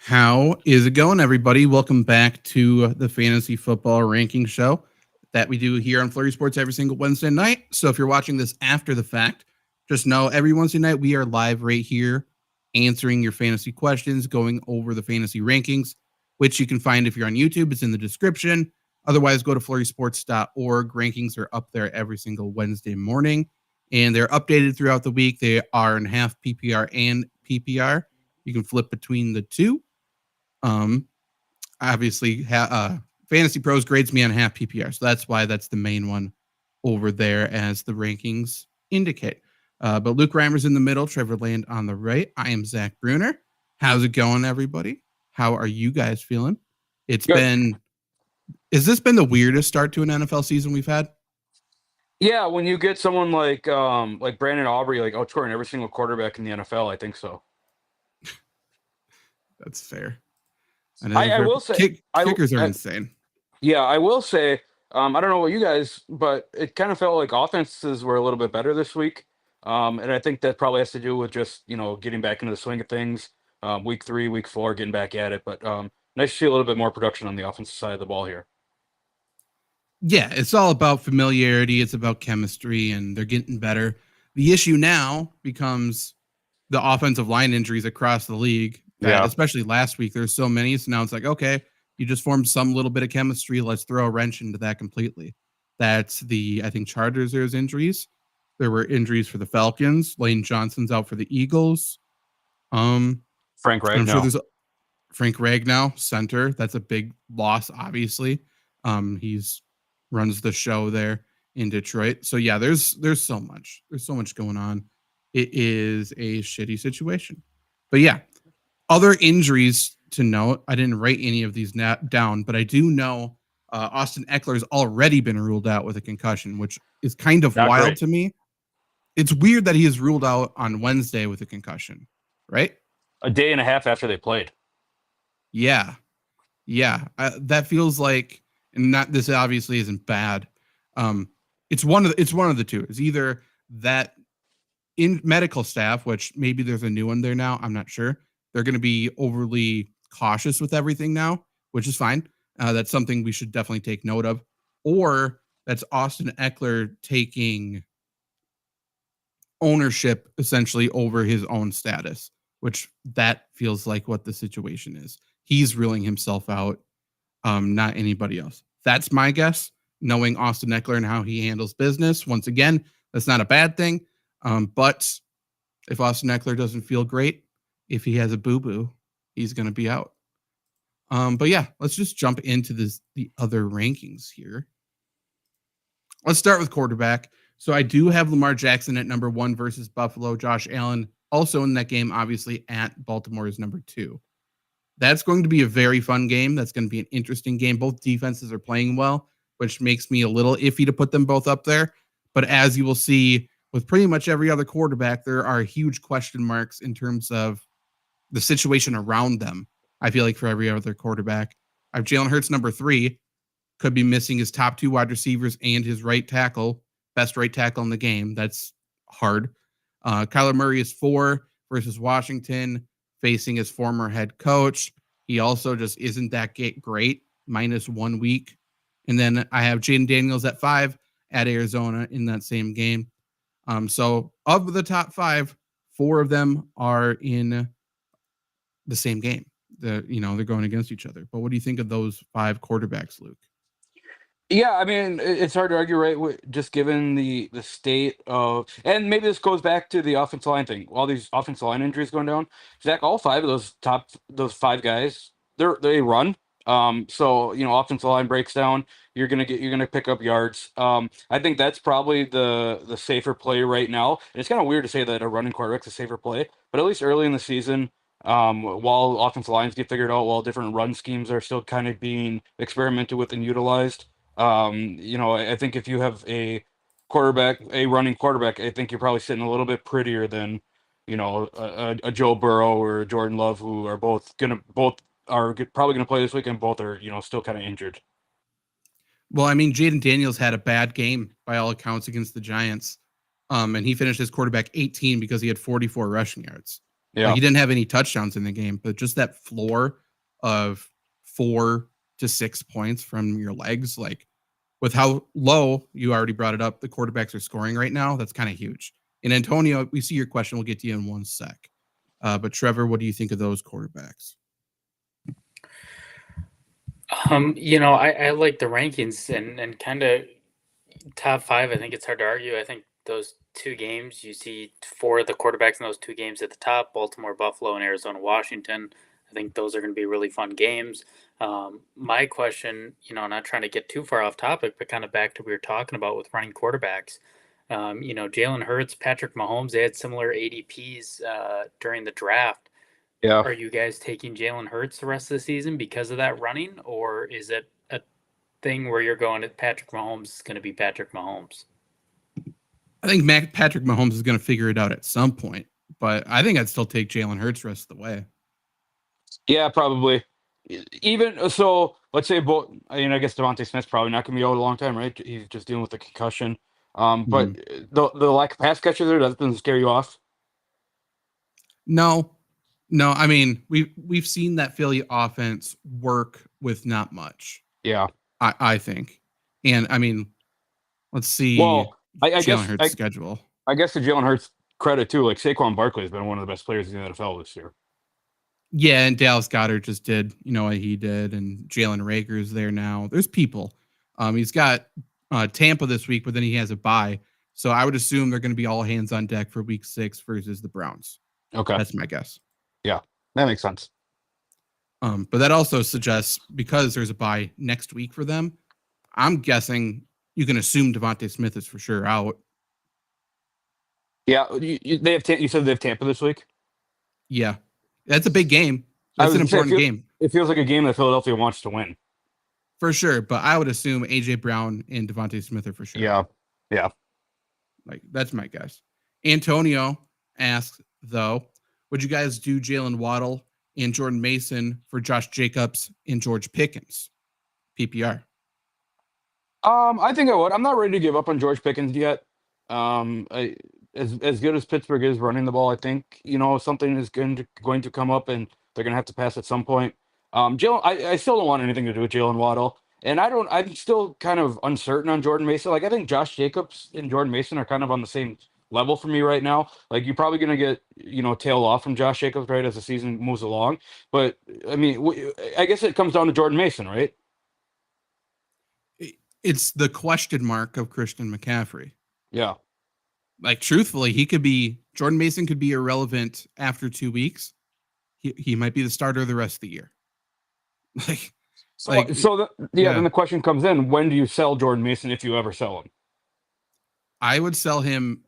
How is it going, everybody? Welcome back to the Fantasy Football Ranking Show that we do here on Flurry Sports every single Wednesday night. So if you're watching this after the fact, just know every Wednesday night we are live right here answering your fantasy questions, going over the fantasy rankings, which you can find if you're on YouTube. It's in the description. Otherwise, go to flurrysports.org. Rankings are up there every single Wednesday morning, and they're updated throughout the week. They are in half PPR and PPR. You can flip between the two. Obviously, Fantasy Pros grades me on half PPR, so that's why that's the main one over there as the rankings indicate. But Luke Reimer's in the middle, Trevor Land on the right. I am Zach Bruner. How's it going, everybody? How are you guys feeling? Has this been the weirdest start to an NFL season we've had? Yeah, when you get someone like Brandon Aubrey outscoring every single quarterback in the NFL, I think so. That's fair. I will say kickers are insane. Yeah, I will say I don't know about you guys, but it kind of felt like offenses were a little bit better this week, and I think that probably has to do with just getting back into the swing of things. Week 3, week 4, getting back at it, but nice to see a little bit more production on the offensive side of the ball here. Yeah, it's all about familiarity. It's about chemistry, and they're getting better. The issue now becomes the offensive line injuries across the league. Especially last week, there's so many. So now it's like, okay, you just formed some little bit of chemistry. Let's throw a wrench into that completely. That's I think Chargers, there's injuries. There were injuries for the Falcons. Lane Johnson's out for the Eagles. Frank Ragnow. I'm sure there's Frank Ragnow, center. That's a big loss, obviously. He's runs the show there in Detroit. So yeah, there's so much. There's so much going on. It is a shitty situation. But yeah, other injuries to note. I didn't write any of these down, but I do know Austin Eckler's already been ruled out with a concussion, which is kind of Not wild great to me. It's weird that he is ruled out on Wednesday with a concussion, right? A day and a half after they played. Yeah. That feels like, and not this obviously isn't bad. It's one of the two. It's either that in medical staff, which maybe there's a new one there now. I'm not sure. They're going to be overly cautious with everything now, which is fine. That's something we should definitely take note of. Or that's Austin Eckler taking ownership essentially over his own status, which that feels like what the situation is. He's ruling himself out, not anybody else. That's my guess, knowing Austin Eckler and how he handles business. Once again, that's not a bad thing. But if Austin Eckler doesn't feel great, if he has a boo-boo, he's going to be out. But yeah, let's just jump into the other rankings here. Let's start with quarterback. So I do have Lamar Jackson at number 1 versus Buffalo. Josh Allen also in that game, obviously at Baltimore, is number 2. That's going to be a very fun game. That's going to be an interesting game. Both defenses are playing well, which makes me a little iffy to put them both up there. But as you will see with pretty much every other quarterback, there are huge question marks in terms of the situation around them. I feel like for every other quarterback, I have Jalen Hurts number 3, could be missing his top 2 wide receivers and his right tackle, best right tackle in the game. That's hard. Kyler Murray is 4 versus Washington, facing his former head coach. He also just isn't that great, minus 1 week. And then I have Jaden Daniels at 5 at Arizona in that same game. So of the top 5, 4 of them are in the same game. They're going against each other. But what do you think of those 5 quarterbacks, Luke? Yeah, I mean, it's hard to argue, right? Just given the state of, and maybe this goes back to the offensive line thing. All these offensive line injuries going down, Zach, all 5 of those 5 guys, they run. So offensive line breaks down, you're gonna pick up yards. I think that's probably the safer play right now. And it's kind of weird to say that a running quarterback's a safer play, but at least early in the season, while offensive lines get figured out, while different run schemes are still kind of being experimented with and utilized. I think if you have a running quarterback, I think you're probably sitting a little bit prettier than, a Joe Burrow or a Jordan Love, who are both probably gonna play this week, and both are, still kind of injured. Well, I mean, Jaden Daniels had a bad game by all accounts against the Giants, and he finished his quarterback 18 because he had 44 rushing yards. Yeah. He didn't have any touchdowns in the game, but just that floor of 4 to 6 points from your legs, like with how low, you already brought it up, the quarterbacks are scoring right now, that's kind of huge. And Antonio, we see your question. We'll get to you in one sec. But Trevor, what do you think of those quarterbacks? I like the rankings and kind of top five. I think it's hard to argue. I think those two games, you see four of the quarterbacks in those two games at the top: Baltimore, Buffalo, and Arizona, Washington. I think those are going to be really fun games. My question, not trying to get too far off topic, but kind of back to what we were talking about with running quarterbacks. Jalen Hurts, Patrick Mahomes, they had similar ADPs during the draft. Yeah. Are you guys taking Jalen Hurts the rest of the season because of that running, or is it a thing where you're going, Patrick Mahomes is going to be Patrick Mahomes? I think Patrick Mahomes is going to figure it out at some point, but I think I'd still take Jalen Hurts the rest of the way. Yeah, probably. Even so, let's say both. I guess Devontae Smith's probably not going to be out a long time, right? He's just dealing with a concussion. But the lack of pass catcher there doesn't scare you off. No. I mean, we've seen that Philly offense work with not much. Yeah, I think, and I mean, let's see. Well, I Jalen guess Hurts' schedule. I guess to Jalen Hurts' credit too, like Saquon Barkley has been one of the best players in the NFL this year. Yeah, and Dallas Goedert just did, what he did, and Jalen Rager's there now. There's people. He's got Tampa this week, but then he has a bye. So I would assume they're going to be all hands on deck for Week 6 versus the Browns. Okay, that's my guess. Yeah, that makes sense. But that also suggests, because there's a bye next week for them, I'm guessing you can assume Devontae Smith is for sure out. Yeah, they have. You said they have Tampa this week. Yeah, that's a big game. That's an important game. It feels like a game that Philadelphia wants to win. For sure, but I would assume AJ Brown and Devontae Smith are for sure. Yeah. Like, that's my guess. Antonio asks, though, would you guys do Jalen Waddle and Jordan Mason for Josh Jacobs and George Pickens? PPR. I think I would. I'm not ready to give up on George Pickens yet. As good as Pittsburgh is running the ball, I think something is going to come up, and they're going to have to pass at some point. I still don't want anything to do with Jalen Waddle, and I'm still kind of uncertain on Jordan Mason. Like, I think Josh Jacobs and Jordan Mason are kind of on the same level for me right now. Like, you're probably going to get tail off from Josh Jacobs right as the season moves along. But I mean, I guess it comes down to Jordan Mason, right? It's the question mark of Christian McCaffrey. Yeah. Like, truthfully, Jordan Mason could be irrelevant after 2 weeks. He might be the starter the rest of the year. Then the question comes in: when do you sell Jordan Mason, if you ever sell him? I would sell him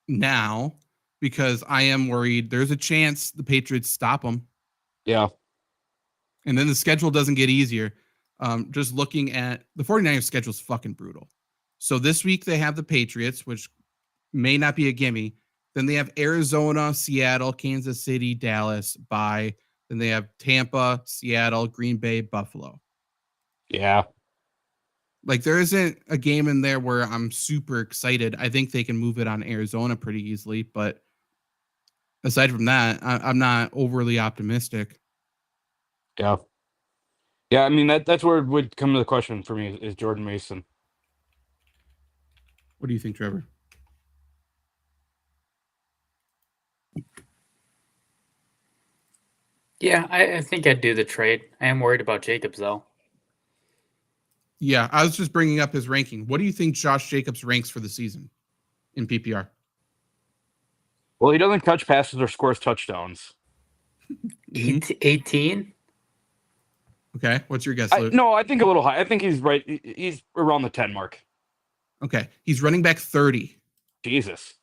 now, because I am worried there's a chance the Patriots stop him. Yeah. And then the schedule doesn't get easier. Just looking at the 49ers schedule is fucking brutal. So this week they have the Patriots, which may not be a gimme. Then they have Arizona, Seattle, Kansas City, Dallas, bye. Then they have Tampa, Seattle, Green Bay, Buffalo. Yeah. Like, there isn't a game in there where I'm super excited. I think they can move it on Arizona pretty easily, but aside from that, I'm not overly optimistic. Yeah. Yeah, I mean, that's where it would come to the question for me, is Jordan Mason. What do you think, Trevor? Yeah, I think I'd do the trade. I am worried about Jacobs, though. Yeah, I was just bringing up his ranking. What do you think Josh Jacobs ranks for the season in PPR? Well, he doesn't catch passes or scores touchdowns. 18? Okay, what's your guess, Luke? No, I think a little high. I think he's right. He's around the 10 mark. Okay, he's running back 30. Jesus.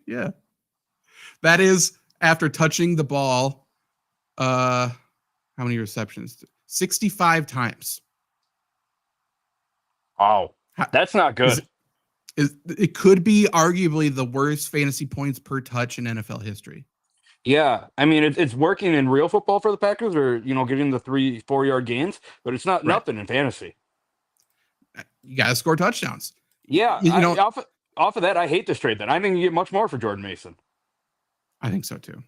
Yeah. That is after touching the ball, how many receptions? 65 times. Wow. That's not good. It could be arguably the worst fantasy points per touch in NFL history. Yeah, I mean, it's working in real football for the Packers, or getting the 3-4 yard gains, but it's not nothing in fantasy. You gotta score touchdowns. Yeah, off of that, I hate this trade. Then I think you get much more for Jordan Mason. I think so too.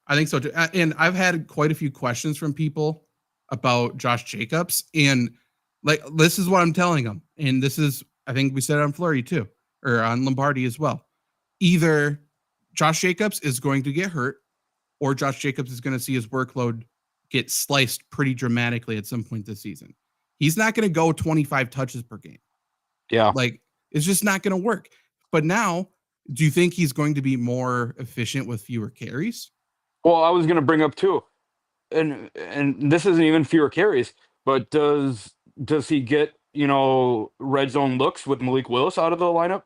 And I've had quite a few questions from people about Josh Jacobs, and like this is what I'm telling them. And this is, I think we said it on FLURRY too, or on Lombardi as well. Either Josh Jacobs is going to get hurt, or Josh Jacobs is going to see his workload get sliced pretty dramatically at some point this season. He's not going to go 25 touches per game. Yeah. Like, it's just not going to work. But now, do you think he's going to be more efficient with fewer carries? Well, I was going to bring up too, and this isn't even fewer carries, but does he get, red zone looks with Malik Willis out of the lineup?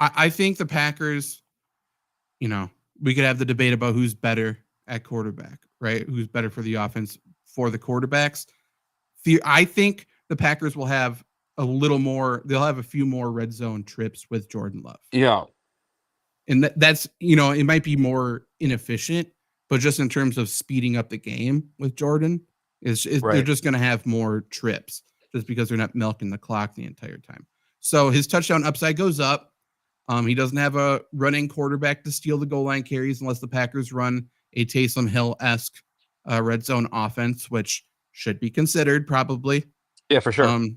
I think the Packers, we could have the debate about who's better at quarterback, right? Who's better for the offense for the quarterbacks. I think the Packers will have they'll have a few more red zone trips with Jordan Love. Yeah. And that's, it might be more inefficient, but just in terms of speeding up the game with Jordan, they're just going to have more trips just because they're not milking the clock the entire time. So his touchdown upside goes up. He doesn't have a running quarterback to steal the goal line carries unless the Packers run a Taysom Hill-esque red zone offense, which should be considered probably. Yeah, for sure.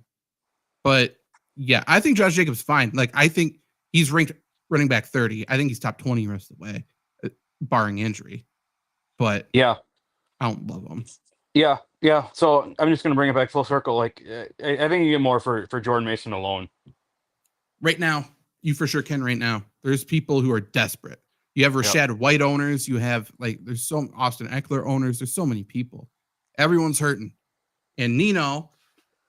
But yeah, I think Josh Jacobs is fine. Like, I think he's ranked running back 30. I think he's top 20 the rest of the way, barring injury. But yeah, I don't love him. Yeah. So I'm just going to bring it back full circle. Like, I think you get more for Jordan Mason alone. Right now, you for sure can right now. There's people who are desperate. You have Rashad White owners. You have, there's some Austin Eckler owners. There's so many people. Everyone's hurting. And Nino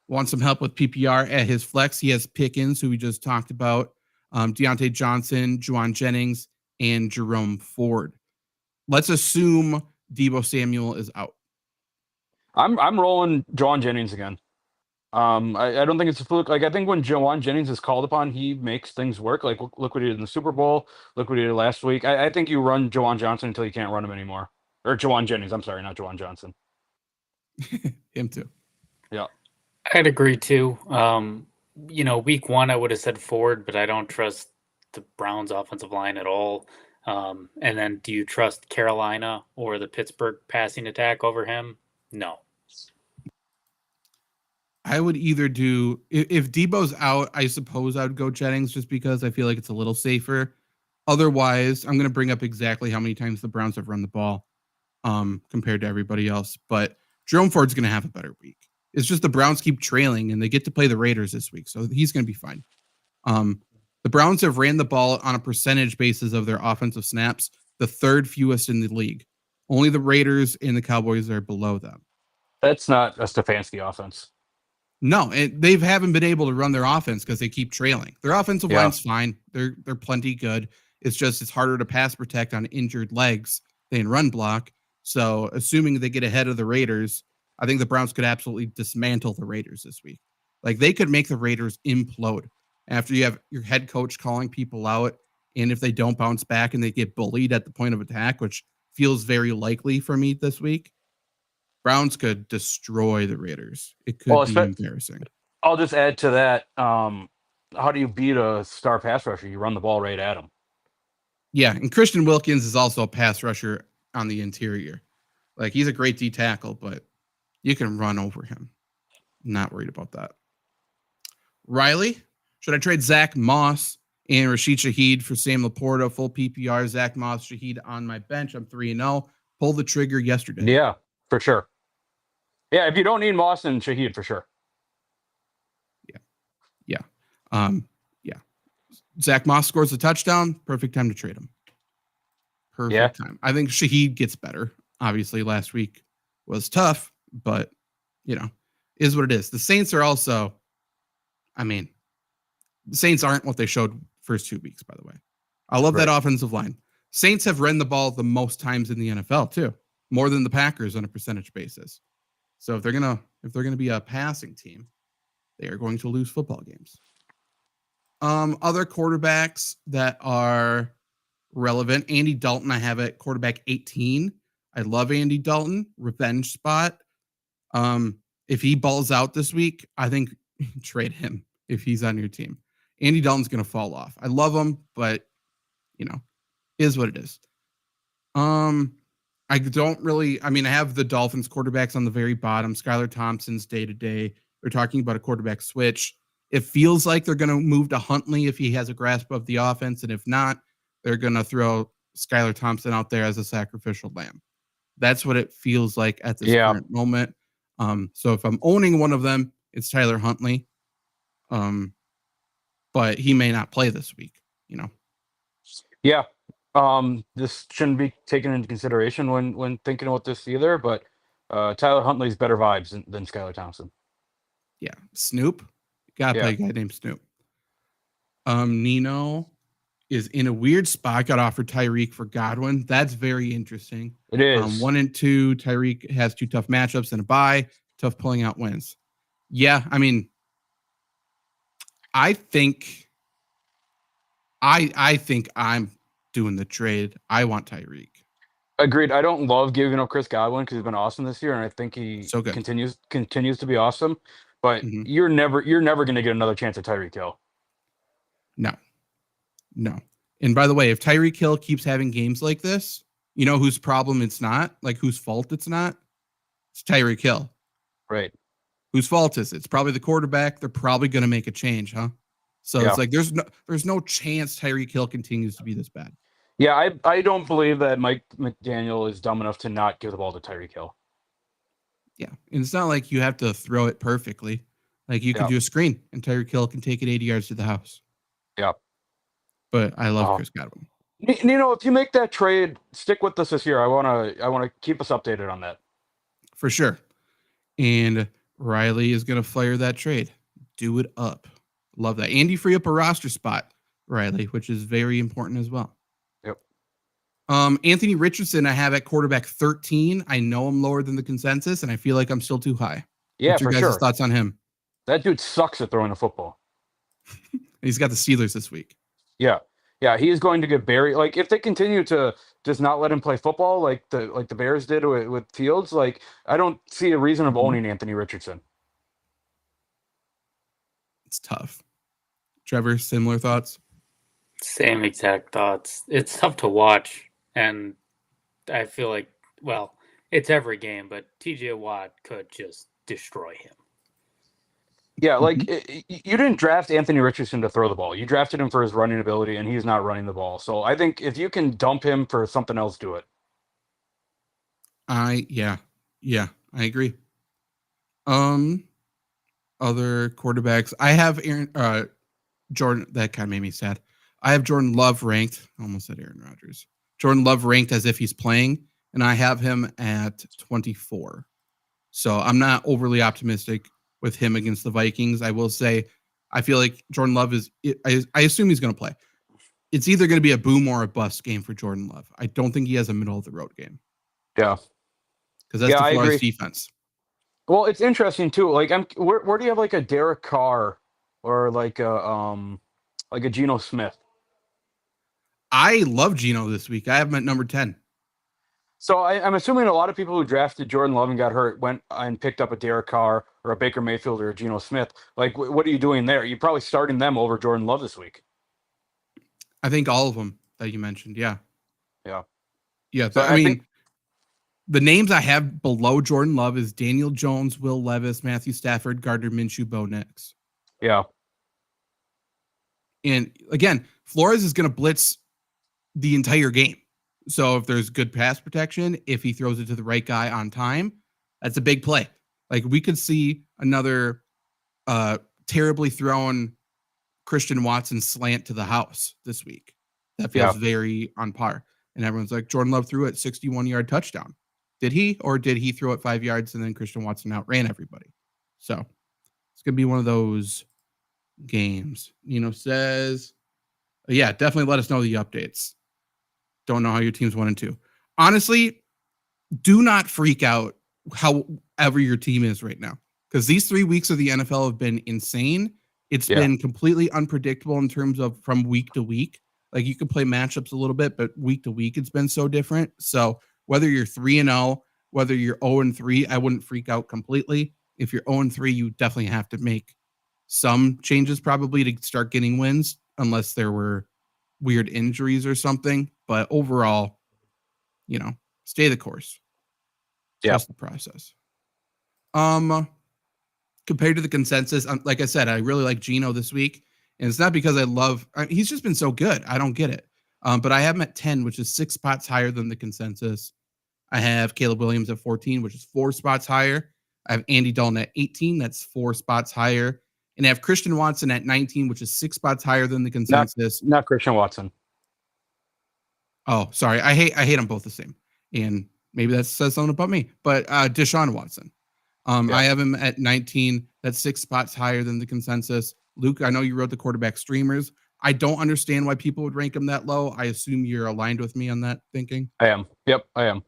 wants some help with PPR at his flex. He has Pickens, who we just talked about, Deontay Johnson, Juwan Jennings, and Jerome Ford. Let's assume Deebo Samuel is out. I'm rolling Juwan Jennings again. I don't think it's a fluke. Like, I think when Juwan Jennings is called upon, he makes things work. Like, look what he did in the Super Bowl. Look what he did last week. I think you run Juwan Johnson until you can't run him anymore. Or Juwan Jennings. I'm sorry, not Juwan Johnson. Him too. Yeah. I'd agree too. Week 1, I would have said Ford, but I don't trust the Browns offensive line at all. And then do you trust Carolina or the Pittsburgh passing attack over him? No. I would either do, if Debo's out, I suppose I would go Jennings just because I feel like it's a little safer. Otherwise, I'm going to bring up exactly how many times the Browns have run the ball compared to everybody else. But Jerome Ford's going to have a better week. It's just the Browns keep trailing and they get to play the Raiders this week. So he's going to be fine. The Browns have ran the ball on a percentage basis of their offensive snaps, the third fewest in the league. Only the Raiders and the Cowboys are below them. That's not a Stefanski offense. No, they haven't been able to run their offense because they keep trailing. Their offensive line's fine. They're plenty good. It's harder to pass protect on injured legs than run block. So assuming they get ahead of the Raiders, I think the Browns could absolutely dismantle the Raiders this week. Like, they could make the Raiders implode after you have your head coach calling people out. And if they don't bounce back and they get bullied at the point of attack, which feels very likely for me this week, Browns could destroy the Raiders. It could be embarrassing. I'll just add to that. How do you beat a star pass rusher? You run the ball right at him. Yeah, and Christian Wilkins is also a pass rusher on the interior. Like, he's a great D tackle, but you can run over him. Not worried about that. Riley, should I trade Zach Moss and Rashid Shaheed for Sam Laporta? Full PPR, Zach Moss, Shaheed on my bench. I'm 3-0. Pulled the trigger yesterday. Yeah, for sure. Yeah, if you don't need Moss and Shaheed, for sure. Yeah. Zach Moss scores a touchdown. Perfect time to trade him. Perfect time. I think Shaheed gets better. Obviously, last week was tough, but, is what it is. The Saints are also, the Saints aren't what they showed first 2 weeks, by the way. I love that offensive line. Saints have run the ball the most times in the NFL, too. More than the Packers on a percentage basis. So if they're gonna be a passing team, they are going to lose football games. Other quarterbacks that are relevant, Andy Dalton, I have at quarterback 18. I love Andy Dalton, revenge spot. If he balls out this week, I think trade him if he's on your team. Andy Dalton's gonna fall off. I love him, but Is what it is. I don't really. I mean, I have the Dolphins quarterbacks on the very bottom. Skylar Thompson's day to day. We're talking about a quarterback switch. It feels like they're going to move to Huntley if he has a grasp of the offense, and if not, they're going to throw Skylar Thompson out there as a sacrificial lamb. That's what it feels like at this current moment. So if I'm owning one of them, it's Tyler Huntley. But he may not play this week. Yeah. This shouldn't be taken into consideration when thinking about this either, but Tyler Huntley's better vibes than Skylar Thompson. Yeah. Snoop. Gotta play a guy named Snoop. Nino is in a weird spot. Got offered Tyreek for Godwin. That's very interesting. It is. 1 and 2. Tyreek has 2 tough matchups and a bye. Tough pulling out wins. Yeah, I mean, I think I'm doing the trade. I want Tyreek. Agreed. I don't love giving up Chris Godwin because he's been awesome this year, and I think he continues to be awesome. But you're never going to get another chance at Tyreek Hill. No. And by the way, if Tyreek Hill keeps having games like this, you know whose problem it's not? Like whose fault it's not? It's Tyreek Hill. Right. Whose fault is it? It's probably the quarterback. They're probably going to make a change, huh? So it's like there's no chance Tyreek Hill continues to be this bad. Yeah, I don't believe that Mike McDaniel is dumb enough to not give the ball to Tyreek Hill. Yeah, and it's not like you have to throw it perfectly. Like you can do a screen, and Tyreek Hill can take it 80 yards to the house. Yeah. But I love Chris Godwin. If you make that trade, stick with us this year. I wanna keep us updated on that. For sure. And Riley is gonna fire that trade. Do it up. Love that. Andy, free up a roster spot, Riley, which is very important as well. Yep. Anthony Richardson, I have at quarterback 13. I know I'm lower than the consensus, and I feel like I'm still too high. Yeah, What's your guys' thoughts on him? That dude sucks at throwing the football. He's got the Steelers this week. Yeah. Yeah, he is going to get buried. Like if they continue to just not let him play football like the Bears did with Fields, like I don't see a reason of owning Anthony Richardson. It's tough. Trevor, similar thoughts? Same exact thoughts. It's tough to watch, and I feel like, well, it's every game, but TJ Watt could just destroy him. Yeah, like you didn't draft Anthony Richardson to throw the ball. You drafted him for his running ability, and he's not running the ball. So I think if you can dump him for something else, do it. Yeah, I agree. Other quarterbacks, I have Jordan. That kind of made me sad. I have Jordan Love ranked. Almost said Aaron Rodgers. Jordan Love ranked as if he's playing, and I have him at 24. So I'm not overly optimistic with him against the Vikings. I will say, I feel like Jordan Love is. I assume he's going to play. It's either going to be a boom or a bust game for Jordan Love. I don't think he has a middle of the road game. Yeah, because that's the Flores defense. Well, it's interesting too. Like, where do you have like a Derek Carr or like a Geno Smith? I love Geno this week. I have him at number 10. So I'm assuming a lot of people who drafted Jordan Love and got hurt went and picked up a Derek Carr or a Baker Mayfield or a Geno Smith. Like, what are you doing there? You're probably starting them over Jordan Love this week. I think all of them that you mentioned. Yeah. So I mean, the names I have below Jordan Love is Daniel Jones, Will Levis, Matthew Stafford, Gardner Minshew, Bo Nix. Yeah. And again, Flores is going to blitz the entire game. So if there's good pass protection, if he throws it to the right guy on time, that's a big play. Like we could see another terribly thrown Christian Watson slant to the house this week. That feels very on par. And everyone's like, Jordan Love threw it 61-yard touchdown. Did he, or did he throw it 5 yards and then Christian Watson outran everybody? So it's going to be one of those games. Says, yeah, definitely let us know the updates. Don't know how your team's 1 and 2. Honestly, do not freak out however your team is right now, because these 3 weeks of the NFL have been insane. It's been completely unpredictable in terms of from week to week. Like you can play matchups a little bit, but week to week, it's been so different. So whether you're 3-0, whether you're 0-3, I wouldn't freak out completely. If you're 0-3, you definitely have to make some changes probably to start getting wins, unless there were weird injuries or something. But overall, stay the course. Trust the process. Compared to the consensus, like I said, I really like Gino this week. And it's not because he's just been so good. I don't get it. But I have him at 10, which is 6 spots higher than the consensus. I have Caleb Williams at 14, which is 4 spots higher. I have Andy Dalton at 18. That's 4 spots higher. And I have Christian Watson at 19, which is 6 spots higher than the consensus. Not Christian Watson. Oh, sorry. I hate them both the same. And maybe that says something about me. But Deshaun Watson. I have him at 19. That's 6 spots higher than the consensus. Luke, I know you wrote the quarterback streamers. I don't understand why people would rank him that low. I assume you're aligned with me on that thinking. I am. Yep, I am.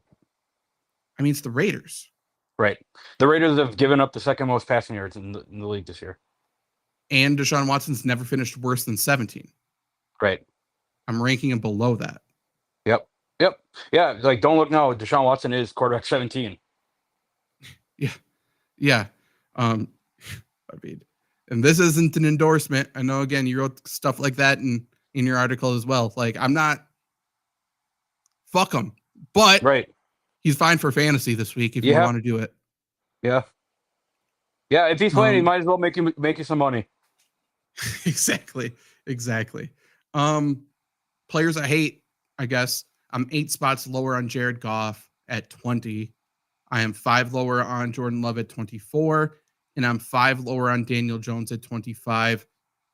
I mean, it's the Raiders. Right. The Raiders have given up the second most passing yards in the league this year. And Deshaun Watson's never finished worse than 17. Right. I'm ranking him below that. Yep. Yeah, like, don't look now. Deshaun Watson is quarterback 17. Yeah. I mean, and this isn't an endorsement. I know, again, you wrote stuff like that in your article as well. Like, I'm not, fuck him. But he's fine for fantasy this week if you want to do it. Yeah. Yeah, if he's playing, he might as well make you some money. Exactly. Players I hate, I guess. I'm 8 spots lower on Jared Goff at 20. I am 5 lower on Jordan Love at 24. And I'm 5 lower on Daniel Jones at 25.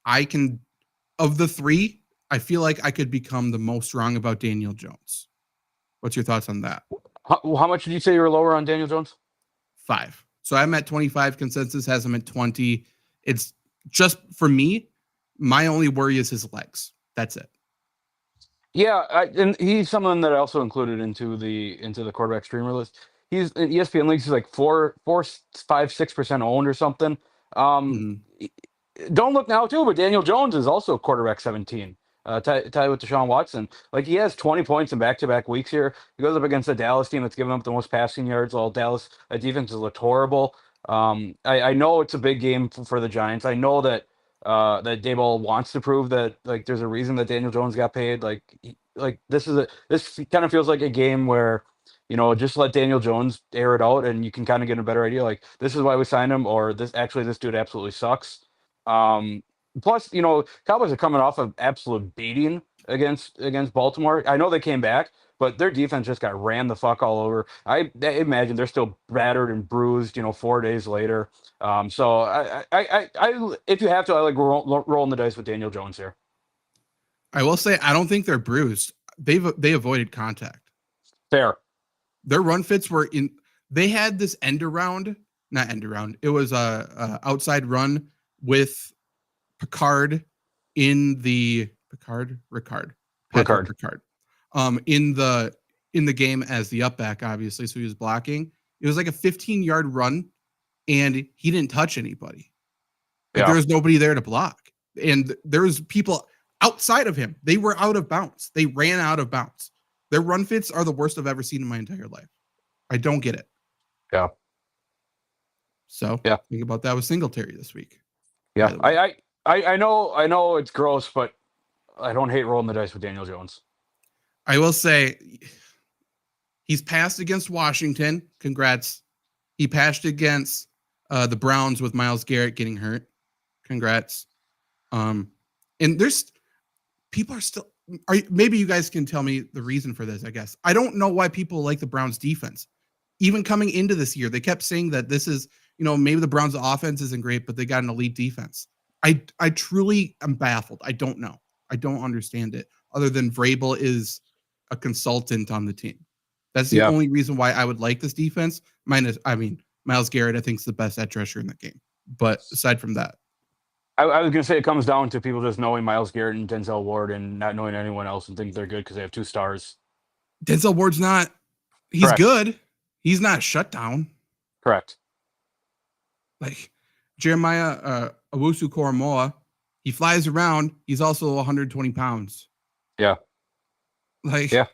Of the 3, I feel like I could become the most wrong about Daniel Jones. What's your thoughts on that? How much did you say you were lower on Daniel Jones? 5. So I'm at 25. Consensus has him at 20. It's just, for me, my only worry is his legs. That's it. Yeah, and he's someone that I also included into the quarterback streamer list. He's in ESPN leagues. He's like 4, 5, 6% owned or something. Don't look now too, but Daniel Jones is also quarterback 17. Tied with Deshaun Watson. Like, he has 20 points in back-to-back weeks here. He goes up against a Dallas team that's given up the most passing yards. All Dallas defense has looked horrible. I know it's a big game for the Giants. I know that Daboll wants to prove that, like, there's a reason that Daniel Jones got paid. This kind of feels like a game where, just let Daniel Jones air it out, and you can kind of get a better idea. Like, this is why we signed him, or this dude absolutely sucks. Plus, Cowboys are coming off of absolute beating against Baltimore. I know they came back, but their defense just got ran the fuck all over. I imagine they're still battered and bruised, 4 days later. So I if you have to, I like rolling the dice with Daniel Jones here. I will say, I don't think they're bruised. They avoided contact. Fair. Their run fits were in. They had this not end around. It was a outside run with Ricard in the game as the up back, obviously. So he was blocking. It was like a 15-yard run, and he didn't touch anybody. There was nobody there to block, and there was people outside of him. They were out of bounds. They ran out of bounds. Their run fits are the worst I've ever seen in my entire life. I don't get it. Yeah. So think about that with Singletary this week. Yeah, I know it's gross, but I don't hate rolling the dice with Daniel Jones. I will say he's passed against Washington. Congrats. He passed against the Browns with Myles Garrett getting hurt. Congrats. And there's people are still. Maybe you guys can tell me the reason for this. I guess I don't know why people like the Browns defense. Even coming into this year, they kept saying that this is, maybe the Browns offense isn't great, but they got an elite defense. I truly am baffled. I don't know. I don't understand it. Other than Vrabel is a consultant on the team. That's the only reason why I would like this defense. Myles Garrett, I think, is the best edge rusher in the game. But aside from that, I was going to say it comes down to people just knowing Myles Garrett and Denzel Ward and not knowing anyone else and think they're good because they have 2 stars. Denzel Ward's not. He's Correct. Good. He's not shut down. Correct. Like Jeremiah Owusu-Koramoah, he flies around. He's also 120 pounds. Yeah. I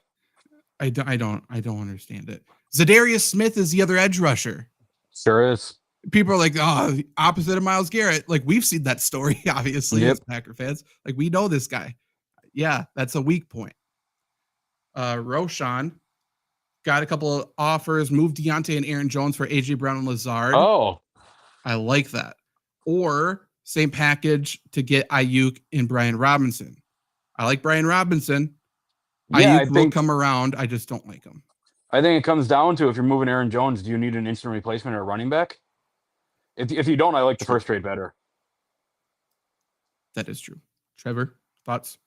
don't understand it. Zadarius Smith is the other edge rusher. Sure is. People are like, oh, opposite of Myles Garrett. Like, we've seen that story, obviously, as Packer fans. Like, we know this guy. Yeah, that's a weak point. Roshan got a couple of offers, moved Deontay and Aaron Jones for AJ Brown and Lazard. Oh, I like that. Or same package to get Ayuk and Brian Robinson. I like Brian Robinson. yeah. Ayuk will come around. I just don't like him. I think it comes down to if you're moving Aaron Jones, do you need an instant replacement or a running back? If you don't, I like the first trade better. That is true. Trevor, thoughts?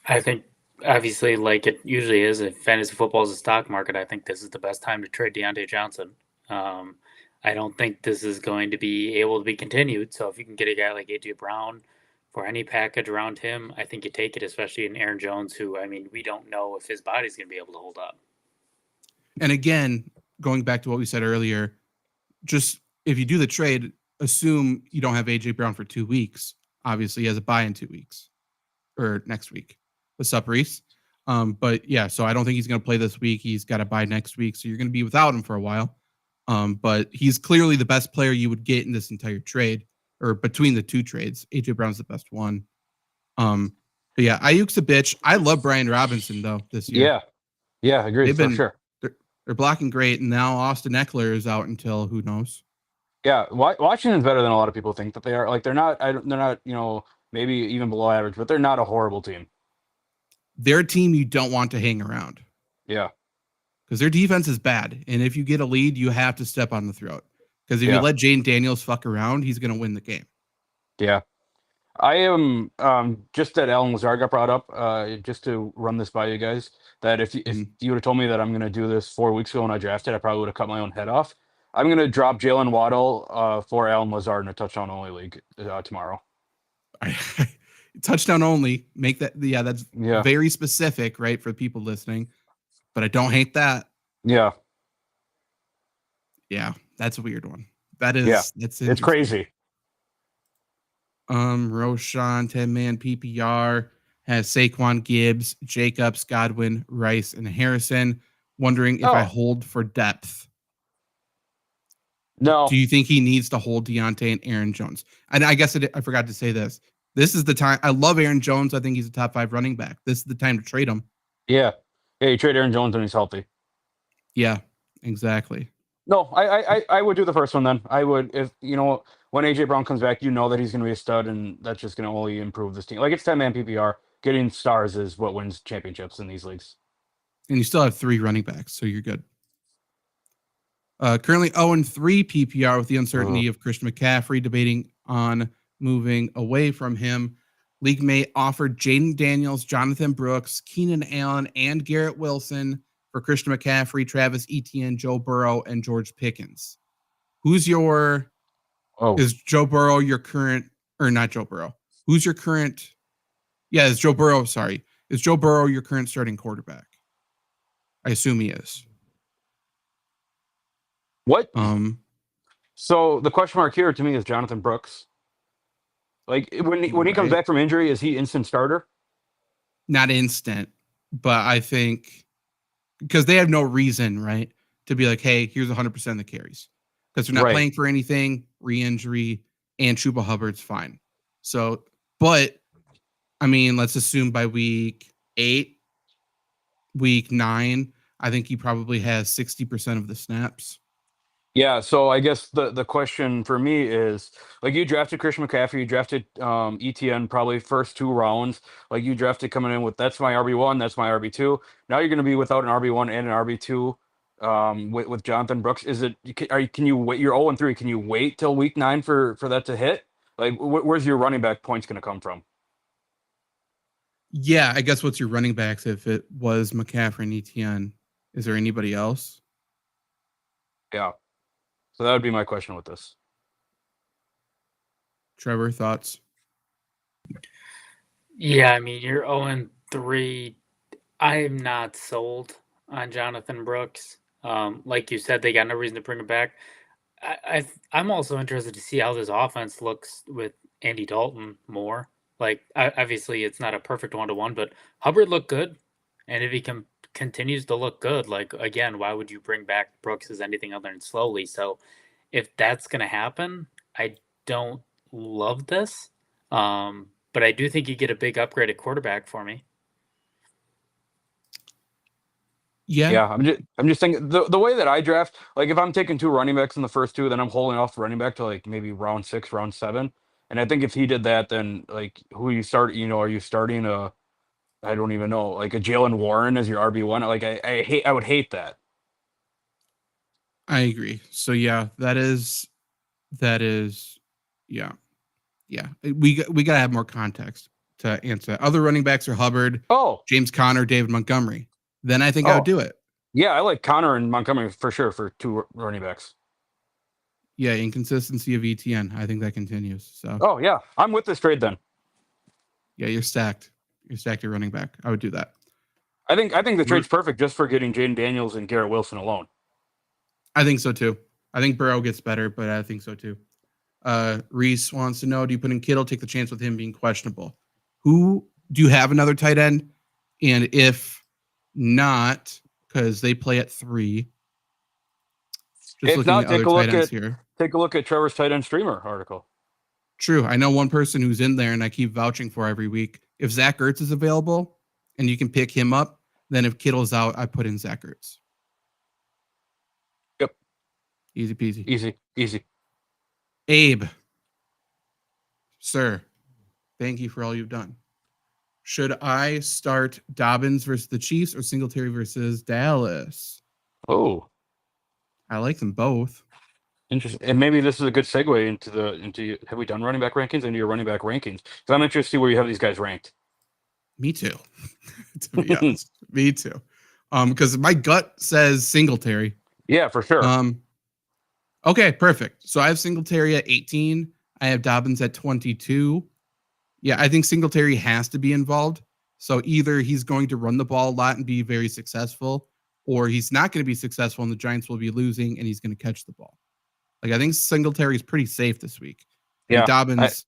I think obviously, like it usually is, if fantasy football is a stock market, I think this is the best time to trade Deontay Johnson. I don't think this is going to be able to be continued. So if you can get a guy like AJ Brown for any package around him, I think you take it, especially in Aaron Jones, who, I mean, we don't know if his body's going to be able to hold up. And again, going back to what we said earlier, just if you do the trade, assume you don't have AJ Brown for 2 weeks. Obviously, he has a bye in 2 weeks or next week. What's up, Reese? But yeah, so I don't think he's going to play this week. He's got a bye next week, so you're going to be without him for a while. But he's clearly the best player you would get in this entire trade, or between the two trades. AJ Brown's the best one. But yeah, Ayuk's a bitch. I love Brian Robinson though this year. Yeah, agreed for sure. They're blocking great, and now Austin Eckler is out until who knows. Yeah, Washington's better than a lot of people think that they are. Like they're not. They're not. Maybe even below average, but they're not a horrible team. They're a team you don't want to hang around. Yeah, because their defense is bad, and if you get a lead, you have to step on the throat. Because if you let Jane Daniels fuck around, he's going to win the game. Yeah. I am just that Alan Lazard got brought up, just to run this by you guys, that if you would have told me that I'm going to do this 4 weeks ago when I drafted, I probably would have cut my own head off. I'm going to drop Jalen Waddle for Alan Lazard in a touchdown only league tomorrow. Touchdown only. Make that. Yeah, that's very specific, right, for people listening. But I don't hate that. Yeah. Yeah, that's a weird one. That is. Yeah, it's crazy. Roshan 10-man PPR has Saquon, Gibbs, Jacobs, Godwin, Rice, and Harrison. Wondering if I hold for depth. No. Do you think he needs to hold Deontay and Aaron Jones? And I guess I forgot to say this. This is the time. I love Aaron Jones. I think he's a top 5 running back. This is the time to trade him. Yeah. Yeah, you trade Aaron Jones when he's healthy. Yeah, exactly. No, I would do the first one then. I would, if when AJ Brown comes back, that he's going to be a stud, and that's just going to only improve this team. Like, it's 10-man PPR. Getting stars is what wins championships in these leagues. And you still have 3 running backs, so you're good. Currently 0-3 PPR with the uncertainty of Christian McCaffrey, debating on moving away from him. League mate offered Jaden Daniels, Jonathan Brooks, Keenan Allen, and Garrett Wilson for Christian McCaffrey, Travis Etienne, Joe Burrow, and George Pickens. Who's your... Is Joe Burrow your current... Or not Joe Burrow. Who's your current... Yeah, is Joe Burrow... Sorry. Is Joe Burrow your current starting quarterback? I assume he is. What? So the question mark here to me is Jonathan Brooks. Like, when he comes back from injury, is he instant starter? Not instant, but I think because they have no reason, right, to be like, hey, here's 100% of the carries. Because they're not playing for anything, re-injury, and Chuba Hubbard's fine. So, but, I mean, let's assume by week 8, week 9, I think he probably has 60% of the snaps. Yeah, so I guess the question for me is, like, you drafted Christian McCaffrey, you drafted ETN probably first 2 rounds. Like, you drafted coming in with, that's my RB1, that's my RB2. Now you're going to be without an RB1 and an RB2 with Jonathan Brooks. Can you wait? You're 0-3. Can you wait till week 9 for that to hit? Like, where's your running back points going to come from? Yeah, I guess what's your running backs if it was McCaffrey and ETN? Is there anybody else? Yeah. So that would be my question with this. Trevor, thoughts? Yeah, I mean, you're 0-3. I am not sold on Jonathan Brooks. Like you said, they got no reason to bring him back. I'm also interested to see how this offense looks with Andy Dalton more. Like, obviously, it's not a perfect 1-to-1, but Hubbard looked good. And if he continues to look good, like, again, why would you bring back Brooks as anything other than slowly? So if that's going to happen, I don't love this. But I do think you get a big upgrade at quarterback for me. Yeah, I'm just thinking the way that I draft, like if I'm taking 2 running backs in the first 2, then I'm holding off the running back to like maybe round 6, round 7. And I think if he did that, then like who you start, are you starting I don't even know, like a Jalen Warren as your RB1? Like I would hate that. I agree. So yeah, that is yeah. Yeah. We gotta have more context to answer that. Other running backs are Hubbard, Oh, James Conner, David Montgomery. Then I think I would do it. yeah, I like Connor and Montgomery for sure for 2 running backs. Yeah, inconsistency of ETN. I think that continues. So Oh yeah, I'm with this trade then. yeah, you're stacked. You're stacked at running back. I would do that. I think the trade's perfect just for getting Jaden Daniels and Garrett Wilson alone. I think so too. I think Burrow gets better, but I think so too. Reese wants to know: do you put in Kittle? Take the chance with him being questionable. Who do you have another tight end? And if not, because they play at 3. Just If looking not, at other tight ends here. take a look at Trevor's tight end streamer article. True. I know one person who's in there, and I keep vouching for every week. If Zach Ertz is available, and you can pick him up, then if Kittle's out, I put in Zach Ertz. Yep. Easy peasy. Easy. Abe, sir, thank you for all you've done. Should I start Dobbins versus the Chiefs or Singletary versus Dallas? Oh, I like them both. interesting. And maybe this is a good segue into have we done running back rankings into your running back rankings? Because I'm interested to see where you have these guys ranked. Me too. To be honest, me too. Because my gut says Singletary. Yeah, for sure. Okay, perfect. So I have Singletary at 18. I have Dobbins at 22. Yeah, I think Singletary has to be involved. So either he's going to run the ball a lot and be very successful, or he's not going to be successful and the Giants will be losing and he's going to catch the ball. Like I think Singletary is pretty safe this week. And Yeah, Dobbins,